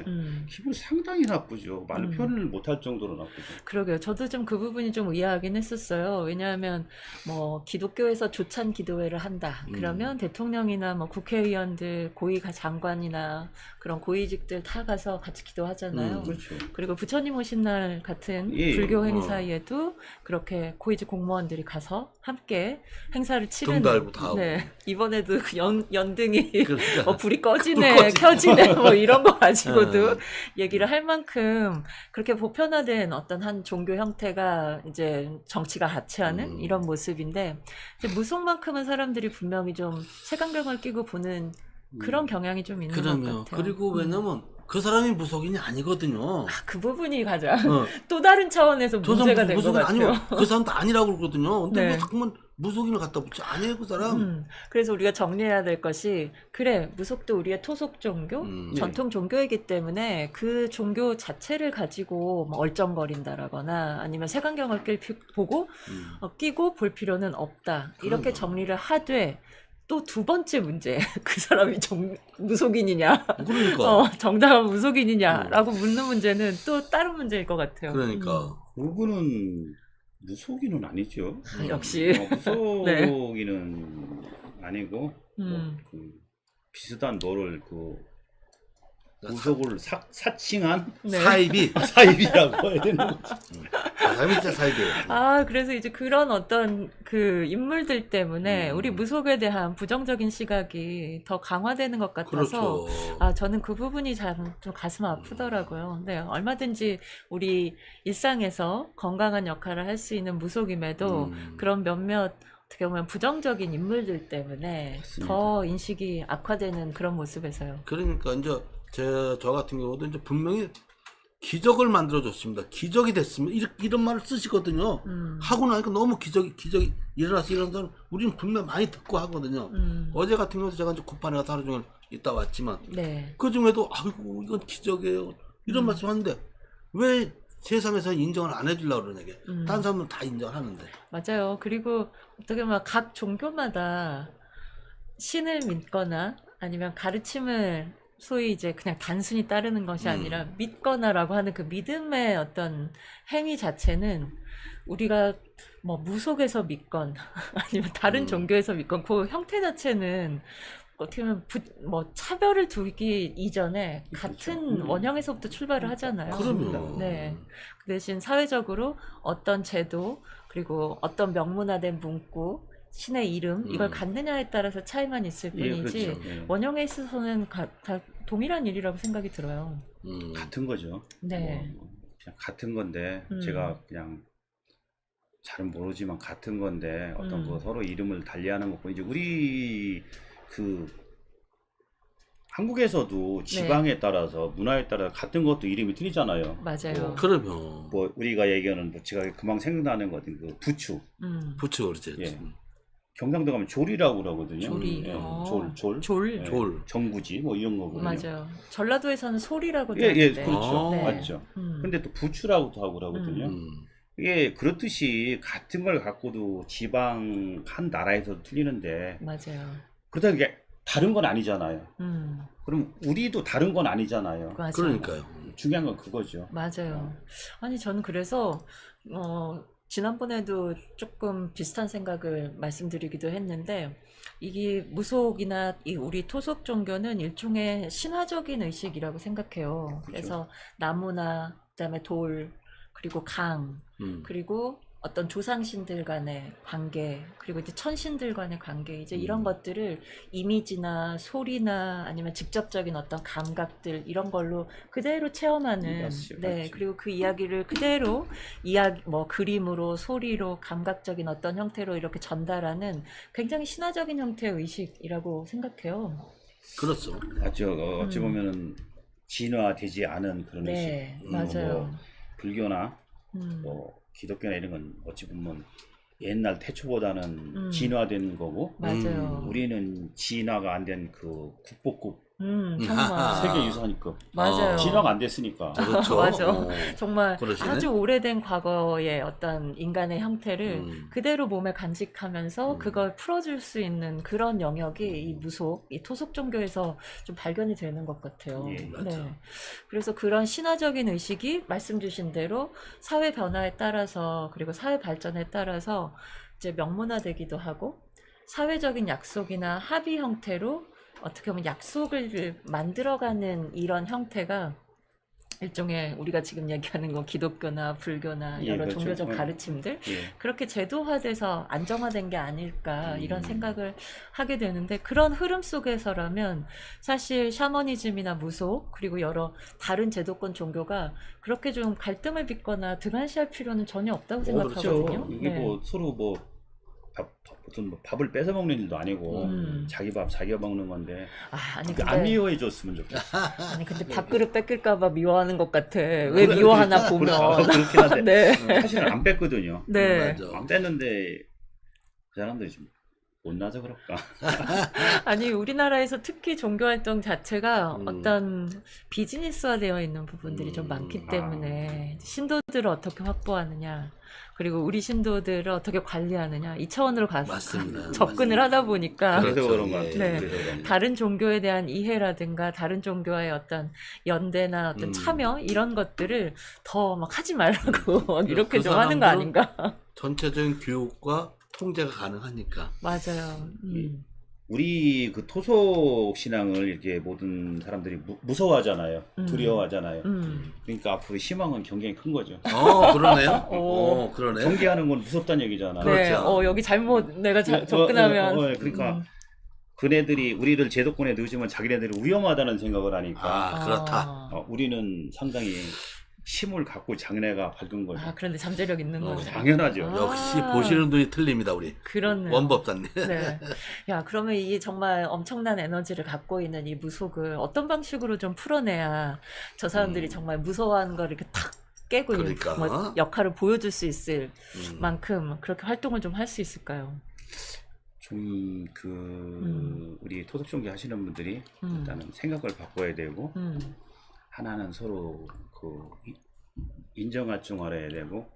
기분 상당히 나쁘죠. 말로 표현을 못할 정도로 나쁘죠. 그러게요. 저도 좀 그 부분이 좀 의아하긴 했었어요. 왜냐하면 뭐 기독교에서 조찬 기도회를 한다. 그러면 대통령이나 뭐 국회의원들, 장관이나 그런 고위직들 다 가서 같이 기도하잖아요. 그렇죠. 그리고 부처님 오신 날 같은 예, 불교 행사에도 그렇게 고위직 공무원들이 가서 함께 행사를 치르는. 등도 알고 다 하고. 네. 이번에도 그 연등이 그러니까. 불이 꺼지네, 불 꺼지네. 켜지네, 뭐 이런 거 가지고도 얘기를 할 만큼 그렇게 보편화된 어떤 한 종교 형태가 이제 정치가 하치하는 이런 모습인데, 이제 무속만큼은 사람들이 분명히 좀 색안경을 끼고 보는 그런 경향이 좀 있는 것 그러면 같아요. 그리고 왜냐면 그 사람이 무속인이 아니거든요. 그 부분이 가장 어. 또 다른 차원에서 저 문제가 사람 된 것 무속인 같아요. 아니고 그 사람도 아니라고 그러거든요. 근데 네. 왜 자꾸만 무속인을 갖다 붙지? 아니에요, 그 사람. 그래서 우리가 정리해야 될 것이, 그래, 무속도 우리의 토속 종교, 전통 종교이기 때문에 그 종교 자체를 가지고 뭐 얼쩡거린다라거나 아니면 색안경을 보고 끼고 볼 필요는 없다. 이렇게 그럼요. 정리를 하되, 또 두 번째 문제, 그 사람이 무속인이냐, 그러니까. 정당한 무속인이냐라고 묻는 문제는 또 다른 문제일 것 같아요. 그러니까. 그거는 무속인은 아니죠. 역시. 무속인은 아니고 그 비슷한 뭐를 무속을 사칭한 네. 사입이 사입이라고 해야 되는 거죠. 사입이 진짜 사입이에요. 그래서 이제 그런 어떤 그 인물들 때문에 우리 무속에 대한 부정적인 시각이 더 강화되는 것 같아서, 그렇죠. 저는 그 부분이 좀 가슴 아프더라고요. 네, 얼마든지 우리 일상에서 건강한 역할을 할 수 있는 무속임에도 그런 몇몇 어떻게 보면 부정적인 인물들 때문에 맞습니다. 더 인식이 악화되는 그런 모습에서요. 그러니까 이제 저 같은 경우도 이제 분명히 기적을 만들어줬습니다. 기적이 됐으면 이런 말을 쓰시거든요. 하고 나니까 너무 기적이 일어나서 이런 사람 우리는 분명 많이 듣고 하거든요. 어제 같은 경우도 제가 이제 구판에 가서 하루 종일 있다 왔지만 네. 그 중에도 아이고 이건 기적이에요 이런 말씀하는데 왜 세상에서 인정을 안 해주려고 그러냐 이게. 다른 사람은 다 인정하는데. 맞아요. 그리고 어떻게 보면 각 종교마다 신을 믿거나 아니면 가르침을 소위 이제 그냥 단순히 따르는 것이 아니라 믿거나라고 하는 그 믿음의 어떤 행위 자체는 우리가 뭐 무속에서 믿건 아니면 다른 종교에서 믿건 그 형태 자체는 어떻게 보면 뭐 차별을 두기 이전에 같은 원형에서부터 출발을 하잖아요. 그럼요. 네. 그 대신 사회적으로 어떤 제도 그리고 어떤 명문화된 문구, 신의 이름 이걸 갖느냐에 따라서 차이만 있을 뿐이지 예, 그렇죠. 예. 원형에 있어서는 다 동일한 일이라고 생각이 들어요. 같은 거죠. 네. 그냥 같은 건데 제가 그냥 잘은 모르지만 같은 건데 어떤 거 서로 이름을 달리하는 것뿐이지 우리 그 한국에서도 지방에 따라서 문화에 따라 같은 것도 이름이 틀리잖아요. 맞아요. 그러면 뭐 우리가 얘기하는 뭐 제가 금방 생각나는 거 같은 그 부추. 부추 그렇지. 예. 경상도 가면 졸이라고 그러거든요. 조리. 예. 어. 졸. 졸. 예. 졸. 정구지 뭐 이런 거거든요. 맞아요. 전라도에서는 소리라고 예, 예, 들었는데. 그렇죠. 네. 맞죠. 근데 또 부추라고도 하고 그러거든요. 이게 그렇듯이 같은 걸 갖고도 지방 한 나라에서 틀리는데 맞아요. 그렇다고 이게 다른 건 아니잖아요. 음. 그럼 우리도 다른 건 아니잖아요. 맞아요. 그러니까요. 중요한 건 그거죠. 맞아요. 아니, 저는 그래서, 지난번에도 조금 비슷한 생각을 말씀드리기도 했는데, 이게 무속이나 이 우리 토속 종교는 일종의 신화적인 의식이라고 생각해요. 그래서 나무나, 그다음에 돌, 그리고 강, 그리고 어떤 조상신들 간의 관계, 그리고 이제 천신들 간의 관계, 이제 이런 것들을 이미지나 소리나 아니면 직접적인 어떤 감각들, 이런 걸로 그대로 체험하는, 맞죠, 네, 맞죠. 그리고 그 이야기를 그대로 이야기, 뭐 그림으로, 소리로, 감각적인 어떤 형태로 이렇게 전달하는 굉장히 신화적인 형태의 의식이라고 생각해요. 그렇죠. 맞죠. 어찌 보면은 진화되지 않은 그런 의식. 네, 맞아요. 뭐 불교나 음, 뭐 기독교나 이런 건 어찌 보면 옛날 태초보다는 음. 진화된 거고 맞아요. 우리는 진화가 안 된 그 국보급 정말. 세계유산급 맞아요. 진화가 안 됐으니까 그렇죠. 맞아. 어. 정말 그러시네. 아주 오래된 과거의 어떤 인간의 형태를 그대로 몸에 간직하면서 그걸 풀어줄 수 있는 그런 영역이 이 무속, 이 토속 종교에서 좀 발견이 되는 것 같아요. 예, 맞아. 그래서 그런 신화적인 의식이 말씀 주신 대로 사회 변화에 따라서 그리고 사회 발전에 따라서 이제 명문화되기도 하고 사회적인 약속이나 합의 형태로 어떻게 보면 약속을 만들어가는 이런 형태가 일종의 우리가 지금 얘기하는 건 기독교나 불교나 예, 여러 그렇죠. 종교적 가르침들 예. 그렇게 제도화돼서 안정화된 게 아닐까 이런 음. 생각을 하게 되는데 그런 흐름 속에서라면 사실 샤머니즘이나 무속 그리고 여러 다른 제도권 종교가 그렇게 좀 갈등을 빚거나 등한시할 필요는 전혀 없다고 생각하거든요. 그렇죠. 이게 네. 뭐 서로 뭐 무슨 뭐 밥을 뺏어 먹는 일도 아니고 자기 밥 자기가 먹는 건데 아니 안 근데 미워해 줬으면 좋겠어. 아니 근데 밥그릇 뺏길까봐 미워하는 것 같아. 왜 그래, 미워하나 그렇긴 보면. 그렇긴 한데 네. 사실은 안 뺐거든요. 네. 맞아. 안 뺐는데 그 사람들이 좀 못나서 그럴까? 아니 우리나라에서 특히 종교 활동 자체가 음. 어떤 비즈니스화되어 있는 부분들이 좀 많기 때문에 신도들을 어떻게 확보하느냐 그리고 우리 신도들을 어떻게 관리하느냐 이 차원으로 가서 맞습니다. 접근을 하다 보니까 그렇죠. 그래서 그런 것 같아요. 네. 그래서 그런 거. 다른 종교에 대한 이해라든가 다른 종교와의 어떤 연대나 어떤 참여 이런 것들을 더 막 하지 말라고 막 이렇게 그 좀 하는 거 사람들은 아닌가? 전체적인 교육과 통제가 가능하니까. 맞아요. 우리 그 토속 신앙을 이렇게 모든 사람들이 무서워하잖아요. 두려워하잖아요. 그러니까 앞으로 희망은 굉장히 큰 거죠. 그러네요. 오. 그러네. 경계하는 건 무섭다는 얘기잖아. 네, 그렇죠. 여기 잘못 내가 접근하면 그러니까 그네들이 우리를 제도권에 넣으시면 자기네들이 위험하다는 생각을 하니까 그렇다. 우리는 상당히 힘을 갖고 장래가 밝은 거죠. 그런데 잠재력 있는 거죠. 당연하죠. 역시 보시는 눈이 틀립니다, 우리. 그렇네. 원법사님. 네. 야, 그러면 이 정말 엄청난 에너지를 갖고 있는 이 무속을 어떤 방식으로 좀 풀어내야 저 사람들이 정말 무서워하는 걸 이렇게 탁 깨고 그러니까. 정말 역할을 보여줄 수 있을 만큼 그렇게 활동을 좀 할 수 있을까요? 좀 우리 토속 종교 하시는 분들이 일단은 생각을 바꿔야 되고 하나는 서로 인정할줄 되고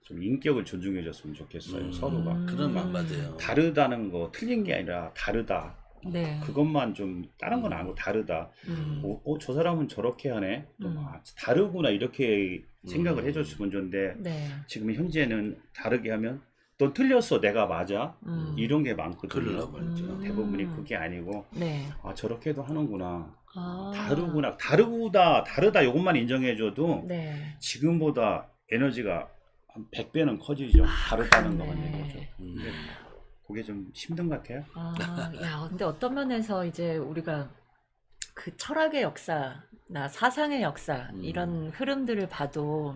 좀 인격을 존중해 줬으면 좋겠어요. 서로가 그런 말 맞아요. 다르다는 거 틀린 게 아니라 다르다. 네. 그것만 좀 다른 건 아니고 다르다. 저 사람은 저렇게 하네. 다르구나 이렇게 생각을 해줬으면 좋은데 네. 지금 현재는 다르게 하면 넌 틀렸어 내가 맞아 이런 게 많거든요. 대부분이 그게 아니고 네. 저렇게도 하는구나. 다르구나. 다르다 이것만 인정해줘도 네. 지금보다 에너지가 한 100배는 커지죠. 다르다는 그러네. 것만 얘기죠. 그게 좀 힘든 것 같아요. 야, 근데 어떤 면에서 이제 우리가 그 철학의 역사, 나 사상의 역사 이런 흐름들을 봐도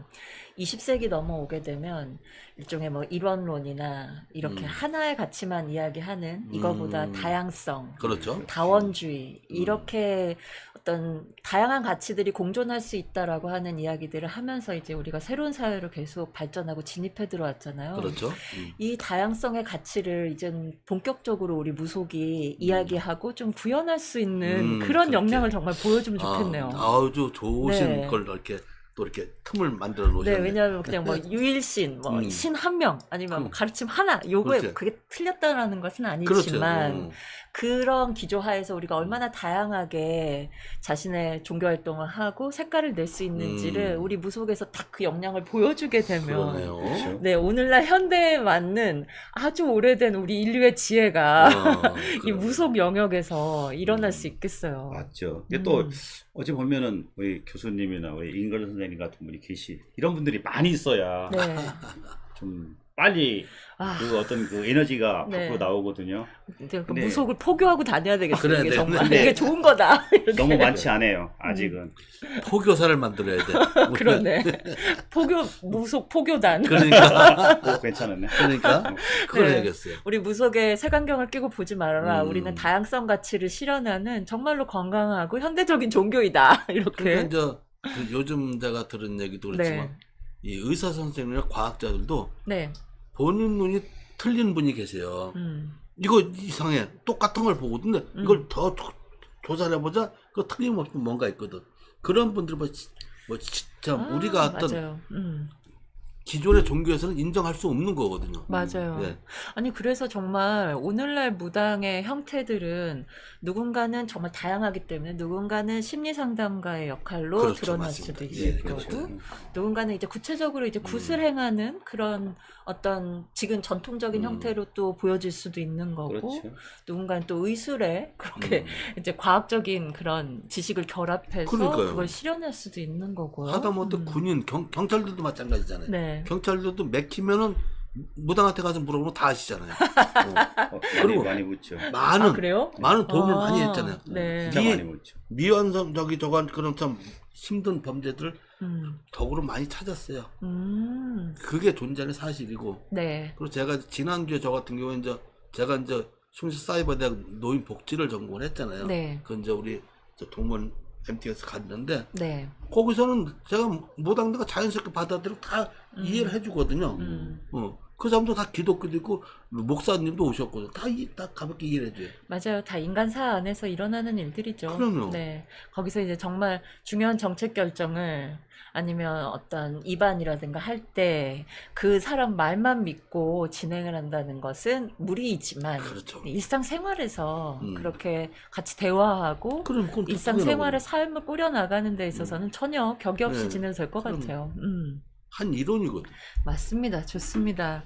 20세기 넘어오게 되면 일종의 뭐 일원론이나 이렇게 하나의 가치만 이야기하는 이거보다 다양성, 그렇죠. 다원주의 이렇게 어떤 다양한 가치들이 공존할 수 있다라고 하는 이야기들을 하면서 이제 우리가 새로운 사회로 계속 발전하고 진입해 들어왔잖아요. 그렇죠. 이 다양성의 가치를 이젠 본격적으로 우리 무속이 이야기하고 좀 구현할 수 있는 그런 그렇게. 역량을 정말 보여주면 좋겠네요. 아주 좋으신 네. 걸 이렇게 또 이렇게 틈을 만들어 네, 놓으셨네. 왜냐하면 그냥 뭐 유일신, 뭐 신 한 명, 아니면 뭐 가르침 하나, 요거에 그렇지. 그게 틀렸다라는 것은 그렇죠. 아니지만 그런 기조하에서 우리가 얼마나 다양하게 자신의 종교 활동을 하고 색깔을 낼 수 있는지를 우리 무속에서 딱 그 역량을 보여주게 되면 그러네요. 그렇죠. 네, 오늘날 현대에 맞는 아주 오래된 우리 인류의 지혜가 이 그러네. 무속 영역에서 일어날 수 있겠어요. 맞죠. 이게 또 어제 보면은 우리 교수님이나 우리 인걸 선생님 같은 분이 이런 분들이 많이 있어야 네. 좀 빨리 아. 그 어떤 그 에너지가 네. 밖으로 나오거든요. 이제 그 네. 무속을 포교하고 다녀야 되겠어요. 그래야 이게 돼. 정말 근데 이게 좋은 거다. 이렇게. 너무 많지 않아요. 아직은. 포교사를 만들어야 돼. 그러네. 포교 무속 포교단. 그러니까 괜찮았네. 그러니까 그걸 네. 해야겠어요. 우리 무속에 색안경을 끼고 보지 말아라. 우리는 다양성 가치를 실현하는 정말로 건강하고 현대적인 종교이다. 이렇게. 그러니까 이제 그 요즘 제가 들은 얘기도 그렇지만 네. 이 의사 선생님이나 과학자들도 네. 본인 눈이 틀린 분이 계세요. 음. 이거 이상해. 똑같은 걸 보고 근데 이걸 더 조사를 해보자. 그거 틀림없이 뭔가 있거든. 그런 분들 뭐 진짜 우리가 어떤 맞아요. 기존의 종교에서는 인정할 수 없는 거거든요. 맞아요. 네. 아니, 그래서 정말 오늘날 무당의 형태들은 누군가는 정말 다양하기 때문에 누군가는 심리 상담가의 역할로 그렇죠, 드러날 맞습니다. 수도 예, 있을 그렇죠. 거고, 누군가는 이제 구체적으로 이제 굿을 행하는 그런 어떤 지금 전통적인 형태로 또 보여질 수도 있는 거고, 그렇죠. 누군가는 또 의술에 그렇게 이제 과학적인 그런 지식을 결합해서 그러니까요. 그걸 실현할 수도 있는 거고요. 하다못해 군인, 경찰들도 마찬가지잖아요. 네. 경찰들도 맥히면은 무당한테 가서 물어보면 다 아시잖아요. 많이 많이 묻죠. 많은 그래요? 많은 도움을 많이 했잖아요. 네. 진짜 이- 많이 묻죠. 미완성 저건 그런 참 힘든 범죄들 음. 덕으로 많이 찾았어요. 음. 그게 존재하는 사실이고. 네. 그리고 제가 지난주에 저 같은 경우에 제가 숭실사이버대학 노인복지를 전공을 했잖아요. 네. 그 이제 우리 동문 MT에서 갔는데 네. 거기서는 제가 무당들과 자연스럽게 받아들이고 다 이해를 해주거든요. 그 사람도 다 기독교도 있고 목사님도 오셨거든요. 다 가볍게 이해를 해줘요. 맞아요. 다 인간사 안에서 일어나는 일들이죠. 그럼요. 네. 거기서 이제 정말 중요한 정책 결정을 아니면 어떤 입안이라든가 할 때 그 사람 말만 믿고 진행을 한다는 것은 무리이지만 그렇죠. 일상생활에서 그렇게 같이 대화하고 그럼 그건 일상생활의 삶을 꾸려나가는 데 있어서는 전혀 격이 없이 네. 지내도 될 것 그럼. 같아요. 한 이론이거든. 맞습니다. 좋습니다.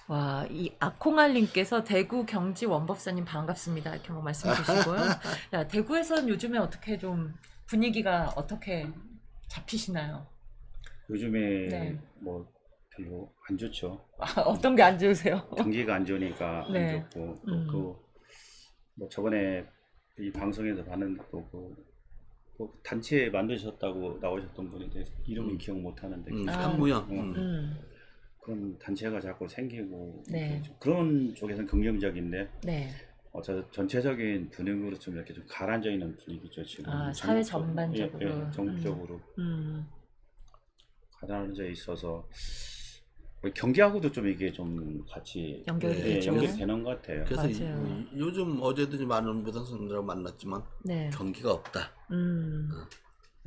와, 이 아콩알님께서 대구 경지 원법사님 반갑습니다. 이렇게 한번 말씀 주시고요. 야, 대구에서는 요즘에 어떻게 좀 분위기가 어떻게 잡히시나요? 요즘에 네. 뭐 별로 안 좋죠. 어떤 게 안 좋으세요? 경기가 안 좋으니까 네. 안 좋고 또 뭐 저번에 이 방송에서 봤는데 또 단체 만드셨다고 나오셨던 분인데 이름은 기억 못 하는데 한무영. 그런 단체가 자꾸 생기고 네. 좀 그런 쪽에서는 긍정적인데 네. 저 전체적인 분위기로 좀 이렇게 좀 가라앉아 있는 분위기죠 지금. 아, 사회 전국적으로. 전반적으로. 전국적으로 음. 가라앉아 있어서 뭐 경기하고도 좀 이게 좀 같이 연결이 네, 되죠. 연결되는 것 같아요. 그래서 맞아요. 요즘 어제도 많은 무당 선생님들하고 만났지만 네. 경기가 없다. 음.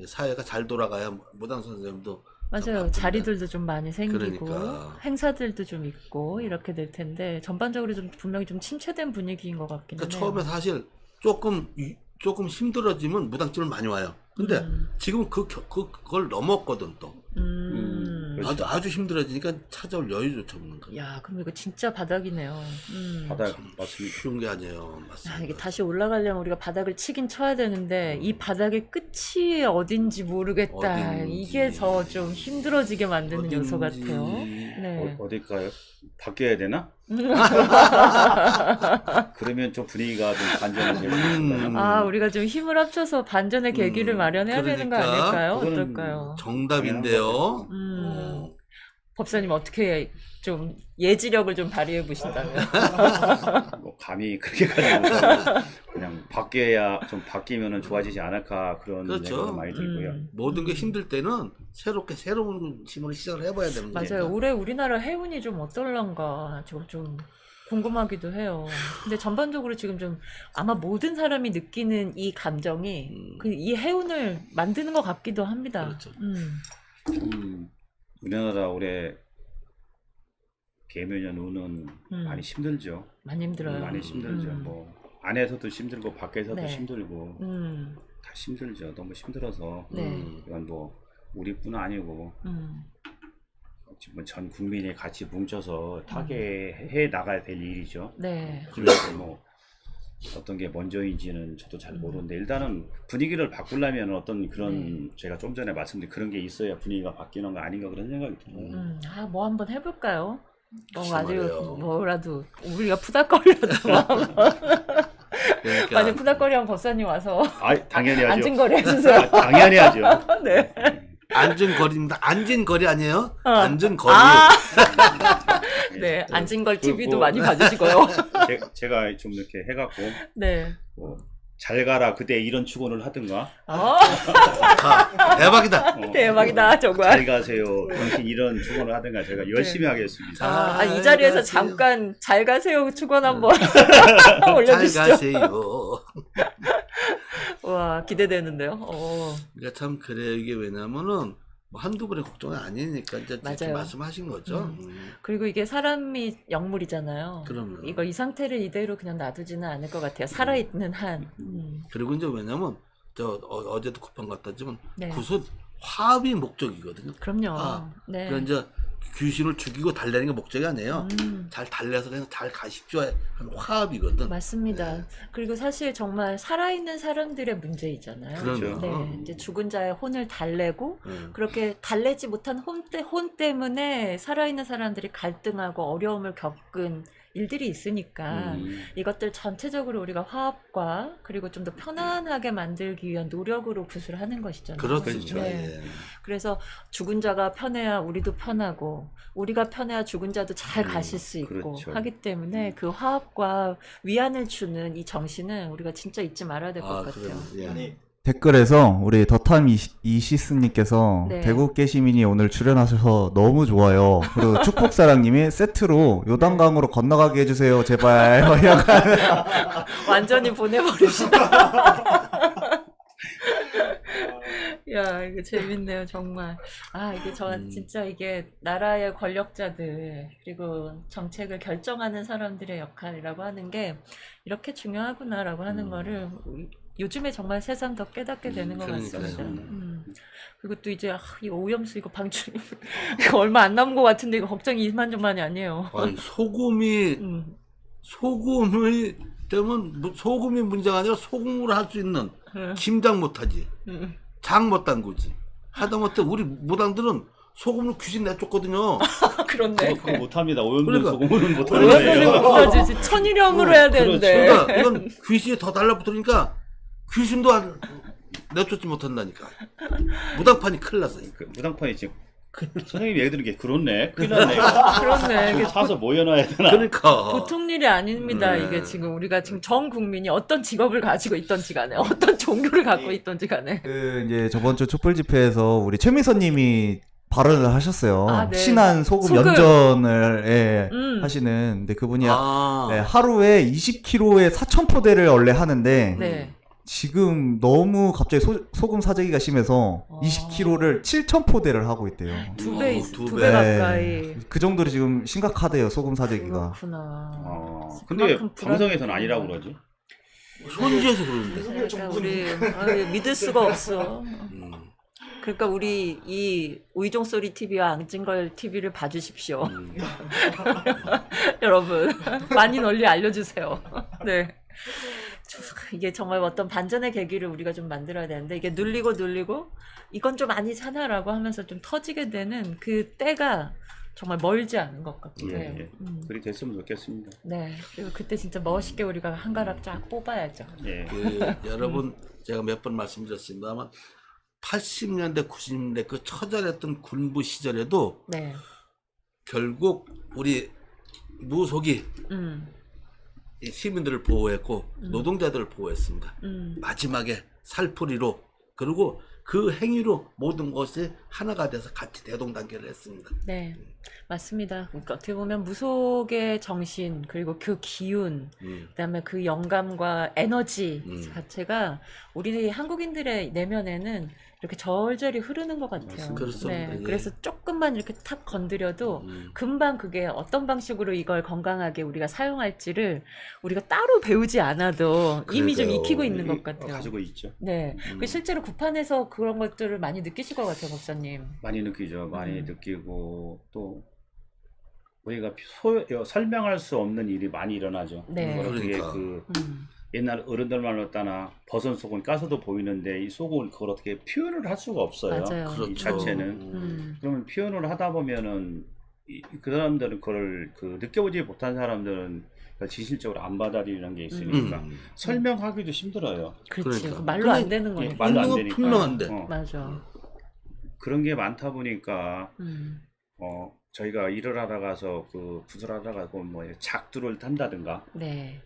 사회가 잘 돌아가야 무당 선생님도 맞아요. 자리들도 좀 많이 생기고 그러니까. 행사들도 좀 있고 이렇게 될 텐데 전반적으로 좀 분명히 좀 침체된 분위기인 것 같긴 해요. 그러니까 처음에 사실 조금 힘들어지면 무당집을 많이 와요. 근데 지금 그걸 넘었거든 또. 그렇죠. 아주 힘들어지니까 찾아올 여유조차 없는 거예요. 야, 그럼 이거 진짜 바닥이네요. 바닥 맞습니다. 쉬운 게 아니에요. 아, 맞습니다. 이게 다시 올라가려면 우리가 바닥을 치긴 쳐야 되는데 이 바닥의 끝이 어딘지 모르겠다. 어딘지. 이게 더 좀 힘들어지게 만드는 요소 같아요. 어딘지. 네. 어딜까요? 바뀌어야 되나? 그러면 좀 분위기가 좀 반전이 될 수 있습니다. 아, 우리가 좀 힘을 합쳐서 반전의 계기를 마련해야 되는 거 그러니까 아닐까요? 그거는 어떨까요? 정답인데요. 법사님 어떻게 좀 예지력을 좀 발휘해 보신다면? 뭐 감히 그렇게까지 못하고 그냥 바뀌어야 좀 바뀌면은 좋아지지 않을까 그런 그렇죠. 생각이 많이 들고요. 모든 게 힘들 때는 새로운 힘으로 시작을 해봐야 되는 거니까. 맞아요. 올해 우리나라 해운이 좀 어떨런가 좀 궁금하기도 해요. 근데 전반적으로 지금 좀 아마 모든 사람이 느끼는 이 감정이 이 해운을 만드는 것 같기도 합니다. 그렇죠. 우리나라 올해 개묘년 운은 많이 힘들죠. 많이 힘들어요. 많이 힘들죠. 뭐 안에서도 힘들고 밖에서도 네. 힘들고 다 힘들죠. 너무 힘들어서 네. 이건 뭐 우리뿐 아니고 지금 전 국민이 같이 뭉쳐서 타개해 나가야 될 일이죠. 네. 그래서 뭐 어떤 게 먼저인지는 저도 잘 모르는데 일단은 분위기를 바꾸려면 어떤 그런 제가 좀 전에 말씀드린 그런 게 있어야 분위기가 바뀌는 거 아닌가 그런 생각이 들어요. 아, 뭐 한번 해볼까요? 뭐 글쎄 아주 말이에요. 뭐라도 우리가 푸닥거리라도 그러니까 만약 푸닥거리하면 법사님 와서 아, 당연히 하죠. 안진거리 해주세요. 아, 당연히 하죠. 네. 앉은 거리입니다. 앉은 거리 아니에요? 앉은 거리. 아. 네, 안진걸 TV도 뭐- 많이 봐주시고요. 제가 좀 이렇게 해갖고 네. 뭐, 잘 가라 그대 이런 축원을 하든가 자, 대박이다. 대박이다, 정말. 잘 가세요 당신 이런 축원을 하든가 제가 열심히 하겠습니다. 아, 이 자리에서 가세요. 잠깐 잘 가세요 축원 한번 잘 올려주시죠. 가세요. 와, 기대되는데요. 그러니까 참 그래요. 이게 왜냐면은 뭐 한두 번의 걱정은 아니니까 이제 이렇게 맞아요. 말씀하신 거죠. 그리고 이게 사람이 영물이잖아요. 그럼요. 이거 이 상태를 이대로 그냥 놔두지는 않을 것 같아요. 살아있는 한. 그리고 이제 왜냐면 어제도 쿠팡 갖다 주면 네. 굿은 화합이 목적이거든요. 그럼요. 아, 네. 그러니까 이제 귀신을 죽이고 달래는 게 목적이 아니에요. 잘 달래서 그냥 잘 가십시오 한 화합이거든. 맞습니다. 그리고 사실 정말 살아있는 사람들의 문제이잖아요. 그럼요. 네, 이제 죽은 자의 혼을 달래고 음. 그렇게 달래지 못한 혼 때문에 살아있는 사람들이 갈등하고 어려움을 겪은 일들이 있으니까 이것들 전체적으로 우리가 화합과 그리고 좀 더 편안하게 만들기 위한 노력으로 굿을 하는 것이잖아요. 그렇죠. 네. 예. 그래서 죽은 자가 편해야 우리도 편하고 우리가 편해야 죽은 자도 잘 가실 수 있고 그렇죠. 하기 때문에 그 화합과 위안을 주는 이 정신은 우리가 진짜 잊지 말아야 될 것 아, 같아요. 그럼 예. 댓글에서 우리 더탐 이시스님께서 네. 대국계 시민이 오늘 출연하셔서 너무 좋아요. 그리고 축복사랑님이 세트로 요단강으로 건너가게 해주세요 제발. 완전히 보내버립시다. 야, 이거 재밌네요, 정말. 아, 이게 진짜 이게 나라의 권력자들, 그리고 정책을 결정하는 사람들의 역할이라고 하는 게 이렇게 중요하구나라고 하는 거를 요즘에 정말 새삼 더 깨닫게 되는 것 그러니까요. 같습니다. 그리고 또 이제, 이거 오염수, 이거 방출, 이거 얼마 안 남은 것 같은데, 이거 걱정이 이만저만이 아니에요. 아니, 소금이 때문 소금이 문제가 아니라 소금으로 할 수 있는 김장 못하지, 장 못 담그지, 하다못해 우리 무당들은 소금으로 귀신 내쫓거든요. 그렇네. 그거 못합니다. 오염된 그러니까. 소금은 못하는 오염수는 거예요. 못하지. 천일염으로 해야 되는데. 그러니까 이건 귀신이 더 달라붙으니까 귀신도 내쫓지 못한다니까. 무당판이 큰일 났어. 그 무당판이 지금 선생님이 얘기 들은 게 그렇네. 큰일 났네. 이거. 그렇네. 지금 이게 사서 모여놔야 되나? 그러니까 보통 일이 아닙니다. 이게 지금 우리가 지금 전 국민이 어떤 직업을 가지고 있던지 간에 어떤 종교를 갖고 있던지 간에 그 이제 저번 주 촛불 집회에서 우리 최미선님이 발언을 하셨어요. 아, 네. 신한 소금 소금. 연전을 하시는. 근데 그분이 네, 하루에 20kg의 4,000포대를 원래 하는데 네. 지금 너무 갑자기 소금 사재기가 심해서 20kg를 7,000포대를 하고 있대요. 두 배 두 두 배. 배 가까이. 그 정도로 지금 심각하대요, 소금 사재기가. 그렇구나. 근데 그만큼 방송에서는 아니라고 그러지. 손지에서 그러는데. 그러니까 우리 믿을 수가 없어. 그러니까 우리 이 우이종소리 TV와 앙증걸 TV를 봐주십시오. 여러분 많이 널리 알려주세요. 네. 이게 정말 어떤 반전의 계기를 우리가 좀 만들어야 되는데 이게 눌리고 이건 좀 아니잖아라고 하면서 좀 터지게 되는 그 때가 정말 멀지 않은 것 같아요. 예. 그리 됐으면 좋겠습니다. 네. 그리고 그때 진짜 멋있게 우리가 한 가락 쫙 뽑아야죠. 예. 여러분 제가 몇 번 말씀드렸습니다만 80년대 90년대 그 처절했던 군부 시절에도 네. 결국 우리 무속이 이 시민들을 보호했고 노동자들을 보호했습니다. 마지막에 살풀이로 그리고 그 행위로 모든 것이 하나가 돼서 같이 대동단계를 했습니다. 네, 맞습니다. 그러니까 어떻게 보면 무속의 정신 그리고 그 기운, 그다음에 그 영감과 에너지 자체가 우리 한국인들의 내면에는 이렇게 절절히 흐르는 것 같아요. 그렇습니다. 네, 예. 그래서 조금만 이렇게 탁 건드려도 금방 그게 어떤 방식으로 이걸 건강하게 우리가 사용할지를 우리가 따로 배우지 않아도 이미 좀 그러게요. 익히고 있는 것 같아요. 가지고 있죠. 네, 그 실제로 구판에서 그런 것들을 많이 느끼실 것 같아요, 목사님. 많이 느끼죠. 많이 느끼고 또 우리가 설명할 수 없는 일이 많이 일어나죠. 네. 어떻게 그러니까. 그 음. 옛날 어른들 말로 따나 버선 속은 까서도 보이는데 이 속은 그걸 어떻게 표현을 할 수가 없어요. 맞아요. 그렇죠. 이 자체는. 그러면 표현을 하다 보면은 그 사람들은 그걸 그 느껴보지 못한 사람들은 그걸 진실적으로 안 받아들이는 게 있으니까 설명하기도 힘들어요. 그렇지. 그러니까. 말로 안 되는 예, 거니까. 말로 안 있는 건 되니까. 분명한데. 맞아. 그런 게 많다 보니까 음. 저희가 일을 하러 가서 그 구슬하다가 뭐 작두를 탄다든가 네.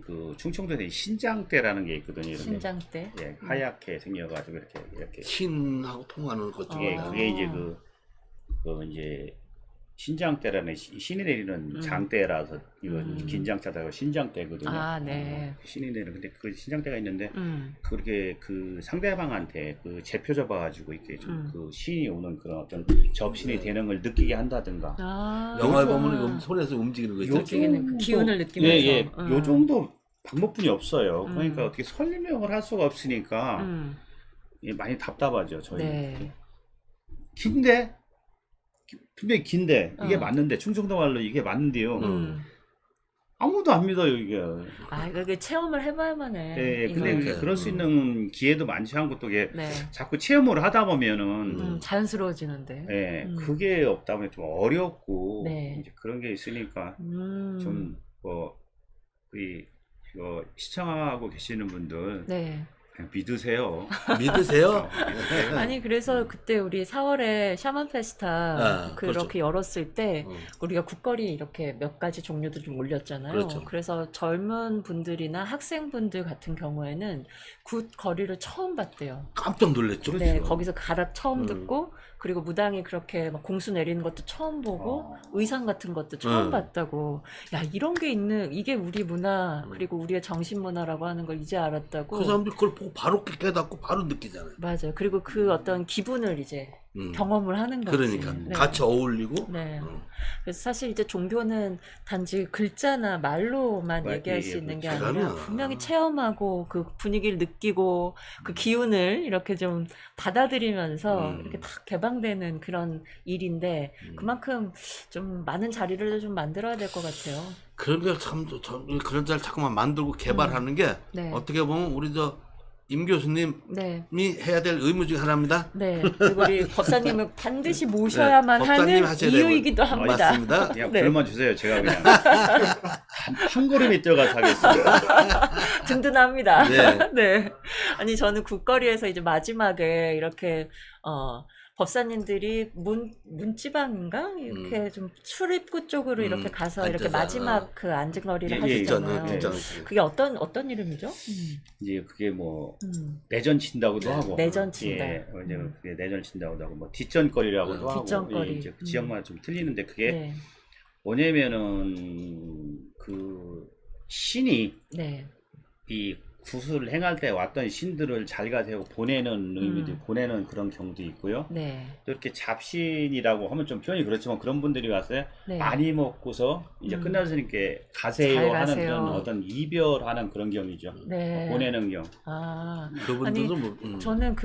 그 충청도에 신장대라는 게 있거든요. 이렇게. 신장 때. 예, 하얗게 생겨가지고 이렇게. 신하고 통하는 것 중에 아. 그게 이제 그 이제 신장대라는 신이 내리는 장대라서 이건 긴장차다가 신장대거든요. 아, 네. 신이 내리는 근데 그 신장대가 있는데 음. 그렇게 그 상대방한테 그 제표 잡아가지고 이렇게 좀 그 신이 오는 그런 어떤 접신이 되는 걸 느끼게 한다든가. 아. 영화에 보면 손에서 움직이는 거 있죠. 움직이는 그 기운을 느끼면서. 예. 요 정도 방법뿐이 없어요. 그러니까 음. 어떻게 설명을 할 수가 없으니까 예, 많이 답답하죠. 저희. 네. 긴데 분명히 긴데 이게 어. 맞는데 충청도 말로 이게 맞는데요. 음. 아무도 안 믿어요 이게. 아, 그게 체험을 해봐야만 해. 예, 근데 이거는. 그럴 수 있는 기회도 많지 않고 또 이게 네. 자꾸 체험을 하다 보면은 자연스러워지는데. 예, 그게 없다 보면 좀 어렵고 네. 이제 그런 게 있으니까 음. 좀 우리 이거 시청하고 계시는 분들 네. 그냥 믿으세요. 믿으세요? 믿으세요. 아니 그래서 그때 우리 4월에 샤만 페스타 아, 그렇게 그렇죠. 열었을 때 어. 우리가 국거리 이렇게 몇 가지 종류도 좀 올렸잖아요. 그렇죠. 그래서 젊은 분들이나 학생분들 같은 경우에는 굿 거리를 처음 봤대요. 깜짝 놀랐죠. 네, 거기서 가락 처음 음. 듣고 그리고 무당이 그렇게 막 공수 내리는 것도 처음 보고 의상 같은 것도 처음 봤다고. 야, 이런 게 있는 이게 우리 문화 그리고 우리의 정신 문화라고 하는 걸 이제 알았다고. 그 사람들이 그걸 보고 바로 깨닫고 바로 느끼잖아요. 맞아요. 그리고 그 어떤 기분을 이제 경험을 하는 거지. 그러니까 네. 같이 어울리고 네. 그래서 사실 이제 종교는 단지 글자나 말로만 맞- 얘기할 수 예, 있는 게 그렇죠. 아니라 그러면. 분명히 체험하고 그 분위기를 느끼고 그 기운을 이렇게 좀 받아들이면서 이렇게 딱 개방되는 그런 일인데 그만큼 좀 많은 자리를 좀 만들어야 될 것 같아요. 그런 게참 그런 자를 자꾸만 만들고 개발하는 게 네. 어떻게 보면 우리 임 교수님이 네. 해야 될 의무 중에 하나입니다. 네. 그리고 우리 법사님을 반드시 모셔야만 법사님 하는 하셔야 되고. 이유이기도 합니다. 맞습니다. 그냥 네. 불만 주세요. 제가 그냥 한 걸음에 뛰어가서 하겠습니다. 든든합니다. 네. 네. 아니 저는 국거리에서 이제 마지막에 이렇게 법사님들이 문지방인가 이렇게 좀 출입구 쪽으로 이렇게 가서 이렇게 앉아서, 마지막 그 안증거리를 예, 하시잖아요. 예, 그게 어떤 이름이죠? 이제 그게 뭐 내전 친다고도 하고 내전 친다. 예, 이제 그게 내전 친다고도 하고 뭐 뒷전거리라고도 하고 뒷전거리. 예, 이제 그 지역마다 좀 틀리는데 그게 네. 뭐냐면은 그 신이 네. 이 구슬을 행할 때 왔던 신들을 잘가 세우고 보내는 의미도 보내는 그런 경우도 있고요. 네. 또 이렇게 잡신이라고 하면 좀 표현이 그렇지만 그런 분들이 와서 네. 많이 먹고서 이제 끝나서니까 가세요 잘 하는 가세요. 그런 어떤 이별하는 그런 경이죠. 네. 보내는 경. 아. 그분들도 아니, 뭐 저는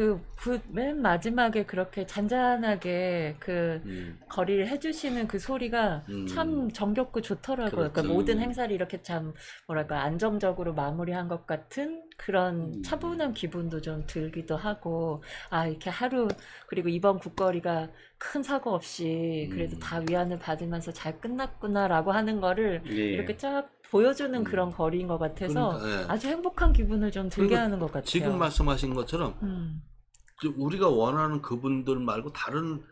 맨 마지막에 그렇게 잔잔하게 그 거리를 해주시는 그 소리가 참 정겹고 좋더라고요. 그러니까 그렇죠. 모든 행사를 이렇게 참 뭐랄까 안정적으로 마무리한 것 같은 그런 차분한 기분도 좀 들기도 하고, 아, 이렇게 하루, 그리고 이번 국거리가 큰 사고 없이 그래도 다 위안을 받으면서 잘 끝났구나라고 하는 거를 예. 이렇게 쫙 보여주는 그런 거리인 것 같아서 그러니까, 예. 아주 행복한 기분을 좀 들게 그리고 하는 것 같아요. 지금 말씀하신 것처럼 우리가 원하는 그분들 말고 다른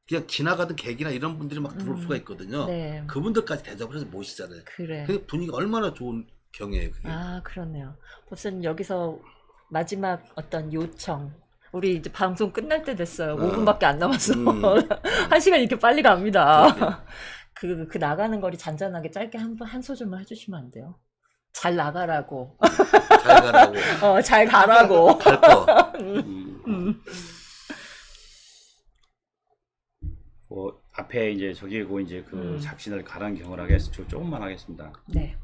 그냥 지나가던 객이나 이런 분들이 막 들어올 수가 있거든요. 네. 그분들까지 대접을 해서 모시잖아요. 그래. 그 분위기가 얼마나 좋은 경우예요, 그게. 아, 그렇네요. 법사님, 여기서 마지막 어떤 요청. 우리 이제 방송 끝날 때 됐어요. 5분밖에 안 남았어. 1시간 이렇게 빨리 갑니다. 그 나가는 거리 잔잔하게 짧게 한 소절만 해주시면 안 돼요? 잘 나가라고. 잘 가라고. 잘 가라고. 갈 거. 앞에 이제 저기고 이제 그 잡신을 가란 경을 하겠습니다. 조금만 하겠습니다. 네.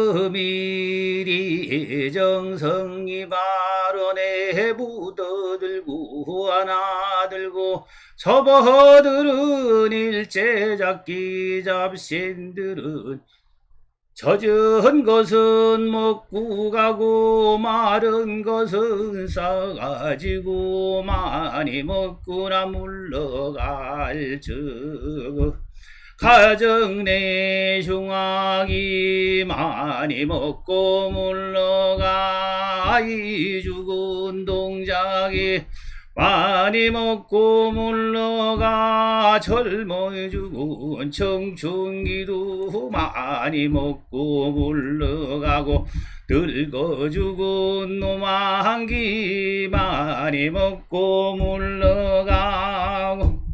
금일이 정성이 발언에 묻어들고 하나 들고 접어들은 일제잡기 잡신들은 젖은 것은 먹고 가고 마른 것은 싸가지고 많이 먹고나 물러갈 즉 가정 내 흉악이 많이 먹고 물러가 이 죽은 동작이 많이 먹고 물러가 젊어 죽은 청춘기도 많이 먹고 물러가고 늙어 죽은 노만기 많이 먹고 물러가고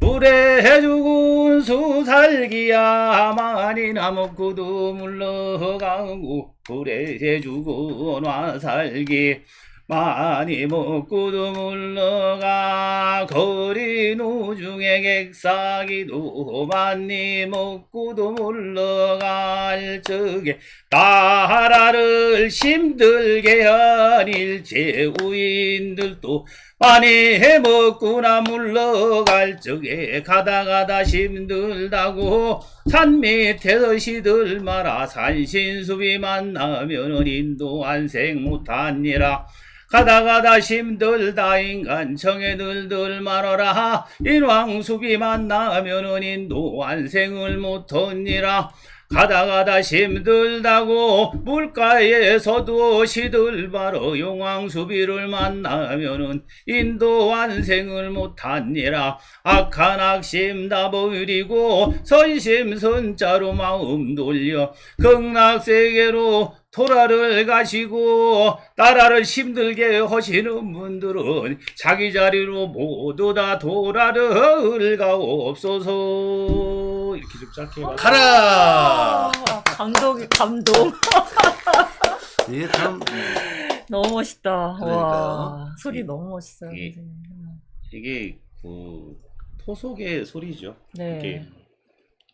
불에 죽은 수살기야 많이나 먹고도 물러가고 불에 죽은 화살기 많이 먹고도 물러가 거리 노중에 객사기도 많이 먹고도 물러갈 적에 나라를 힘들게 한 일제우인들도 많이 해먹구나 물러갈 적에 가다 힘들다고 산 밑에서 시들 마라 산신수비 만나면은 인도 안생 못하니라 가다 힘들다 인간 청에 들들 말어라 인왕수비 만나면은 인도 안생을 못하니라 가다 힘들다고 물가에서도 시들바로 용왕수비를 만나면은 인도 안생을 못하니라 악한 악심 다 버리고 선심선자로 마음 돌려 극락세계로 도라를 가시고 나라를 힘들게 하시는 분들은 자기 자리로 모두 다 도라를 가옵소서. 이렇게 좀 짧게 가라! 감동. 이게 참 너무 멋있다. 그러니까요. 와, 소리 너무 멋있어요. 이게 그 토속의 소리죠. 네. 이게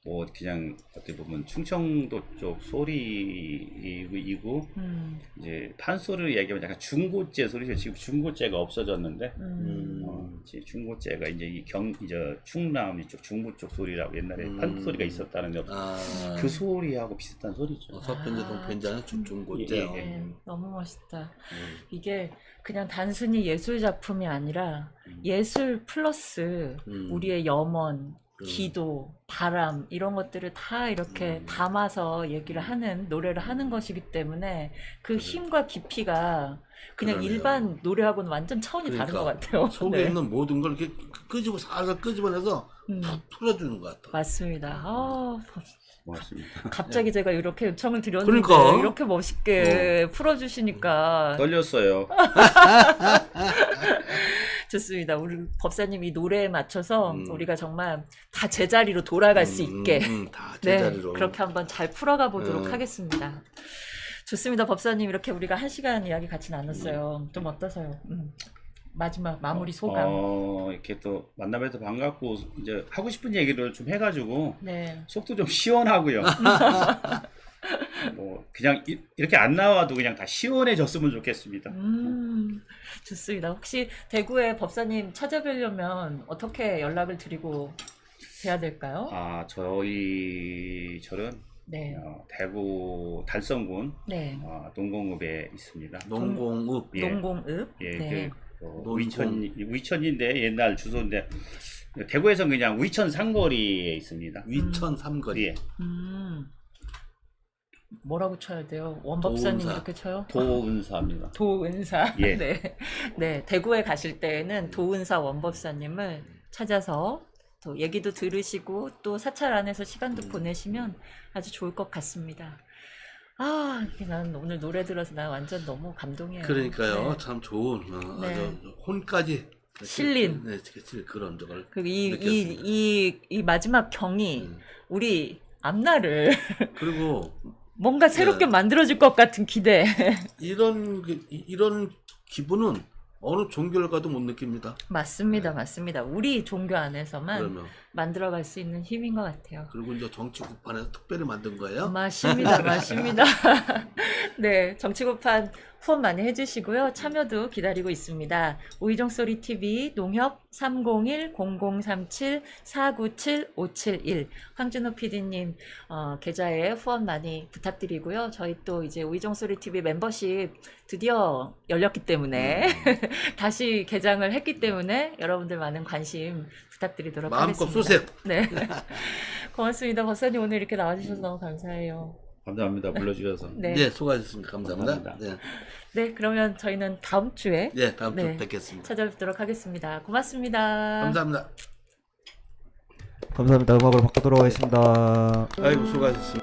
뭐 그냥 어떻게 보면 충청도 쪽 소리이고 이제 판소리를 얘기하면 약간 중고재 소리죠. 지금 중고재가 없어졌는데 이제 중고재가 이제 이제 충남 이쪽 중부 쪽 소리라고 옛날에 판소리가 있었다는데 그 소리하고 비슷한 소리죠. 서편제 동편제는 중고재. 네, 너무 멋있다. 이게 그냥 단순히 예술 작품이 아니라 예술 플러스 우리의 염원, 기도, 바람 이런 것들을 다 이렇게 담아서 얘기를 하는 노래를 하는 것이기 때문에 그 힘과 깊이가 그냥 그러네요. 일반 노래하고는 완전 차원이 다른 것 같아요. 속에 네. 있는 모든 걸 이렇게 살살 끄집어내서 푹 풀어주는 것 같아. 맞습니다. 고맙습니다. 갑자기 제가 이렇게 요청을 드렸는데 그러니까. 이렇게 멋있게 풀어주시니까 떨렸어요. 좋습니다. 우리 법사님이 노래에 맞춰서 우리가 정말 다 제자리로 돌아갈 수 있게 다 네, 제자리로. 그렇게 한번 잘 풀어가 보도록 하겠습니다. 좋습니다. 법사님 이렇게 우리가 1시간 이야기 같이 나눴어요. 좀 어떠세요? 마지막 마무리 소감. 이렇게 또 만나뵈서 반갑고 이제 하고 싶은 얘기를 좀 해가지고 네. 속도 좀 시원하고요. 뭐 그냥 이렇게 안 나와도 그냥 다 시원해졌으면 좋겠습니다. 좋습니다. 혹시 대구에 법사님 찾아뵈려면 어떻게 연락을 드리고 해야 될까요? 저는 네. 대구 달성군 네. 농공읍에 있습니다. 농공읍. 예. 농공읍. 예, 네. 위천인데 옛날 주소인데 대구에서 그냥 위천 상거리에 있습니다. 위천 삼거리. 예. 뭐라고 쳐야 돼요? 원법사님 도은사. 이렇게 쳐요? 도은사입니다. 도은사. 예. 네. 네. 대구에 가실 때에는 도은사 원법사님을 찾아서 또 얘기도 들으시고 또 사찰 안에서 시간도 보내시면 아주 좋을 것 같습니다. 아, 난 오늘 노래 들어서 나 완전 너무 감동이에요. 그러니까요. 네. 참 좋은 네. 아주 혼까지 실린. 네, 그런 적을 그리고 느꼈습니다. 이 마지막 경이 우리 앞날을 그리고 뭔가 새롭게 네. 만들어줄 것 같은 기대. 이런 기분은 어느 종교를 가도 못 느낍니다. 맞습니다, 맞습니다. 우리 종교 안에서만 그러면 만들어갈 수 있는 힘인 것 같아요. 그리고 이제 정치국판에서 특별히 만든 거예요. 맞습니다, 맞습니다. 네, 정치고판 후원 많이 해주시고요. 참여도 기다리고 있습니다. 오이종 소리 TV 농협 301-0037-497-571 황준호 PD님 계좌에 후원 많이 부탁드리고요. 저희 또 이제 오이종 소리 TV 멤버십 드디어 열렸기 때문에 다시 개장을 했기 때문에 여러분들 많은 관심 부탁드리도록 마음껏 하겠습니다. 쏘세요. 네, 고맙습니다. 법사님 오늘 이렇게 나와주셔서 너무 감사해요. 감사합니다. 불러주셔서. 네. 네, 수고하셨습니다. 감사합니다. 감사합니다. 네, 네, 그러면 저희는 다음 주에 네, 다음 주에 네. 뵙겠습니다. 찾아뵙도록 하겠습니다. 고맙습니다. 감사합니다. 감사합니다. 음악으로 바꾸도록 하겠습니다. 아이고 수고하셨습니다.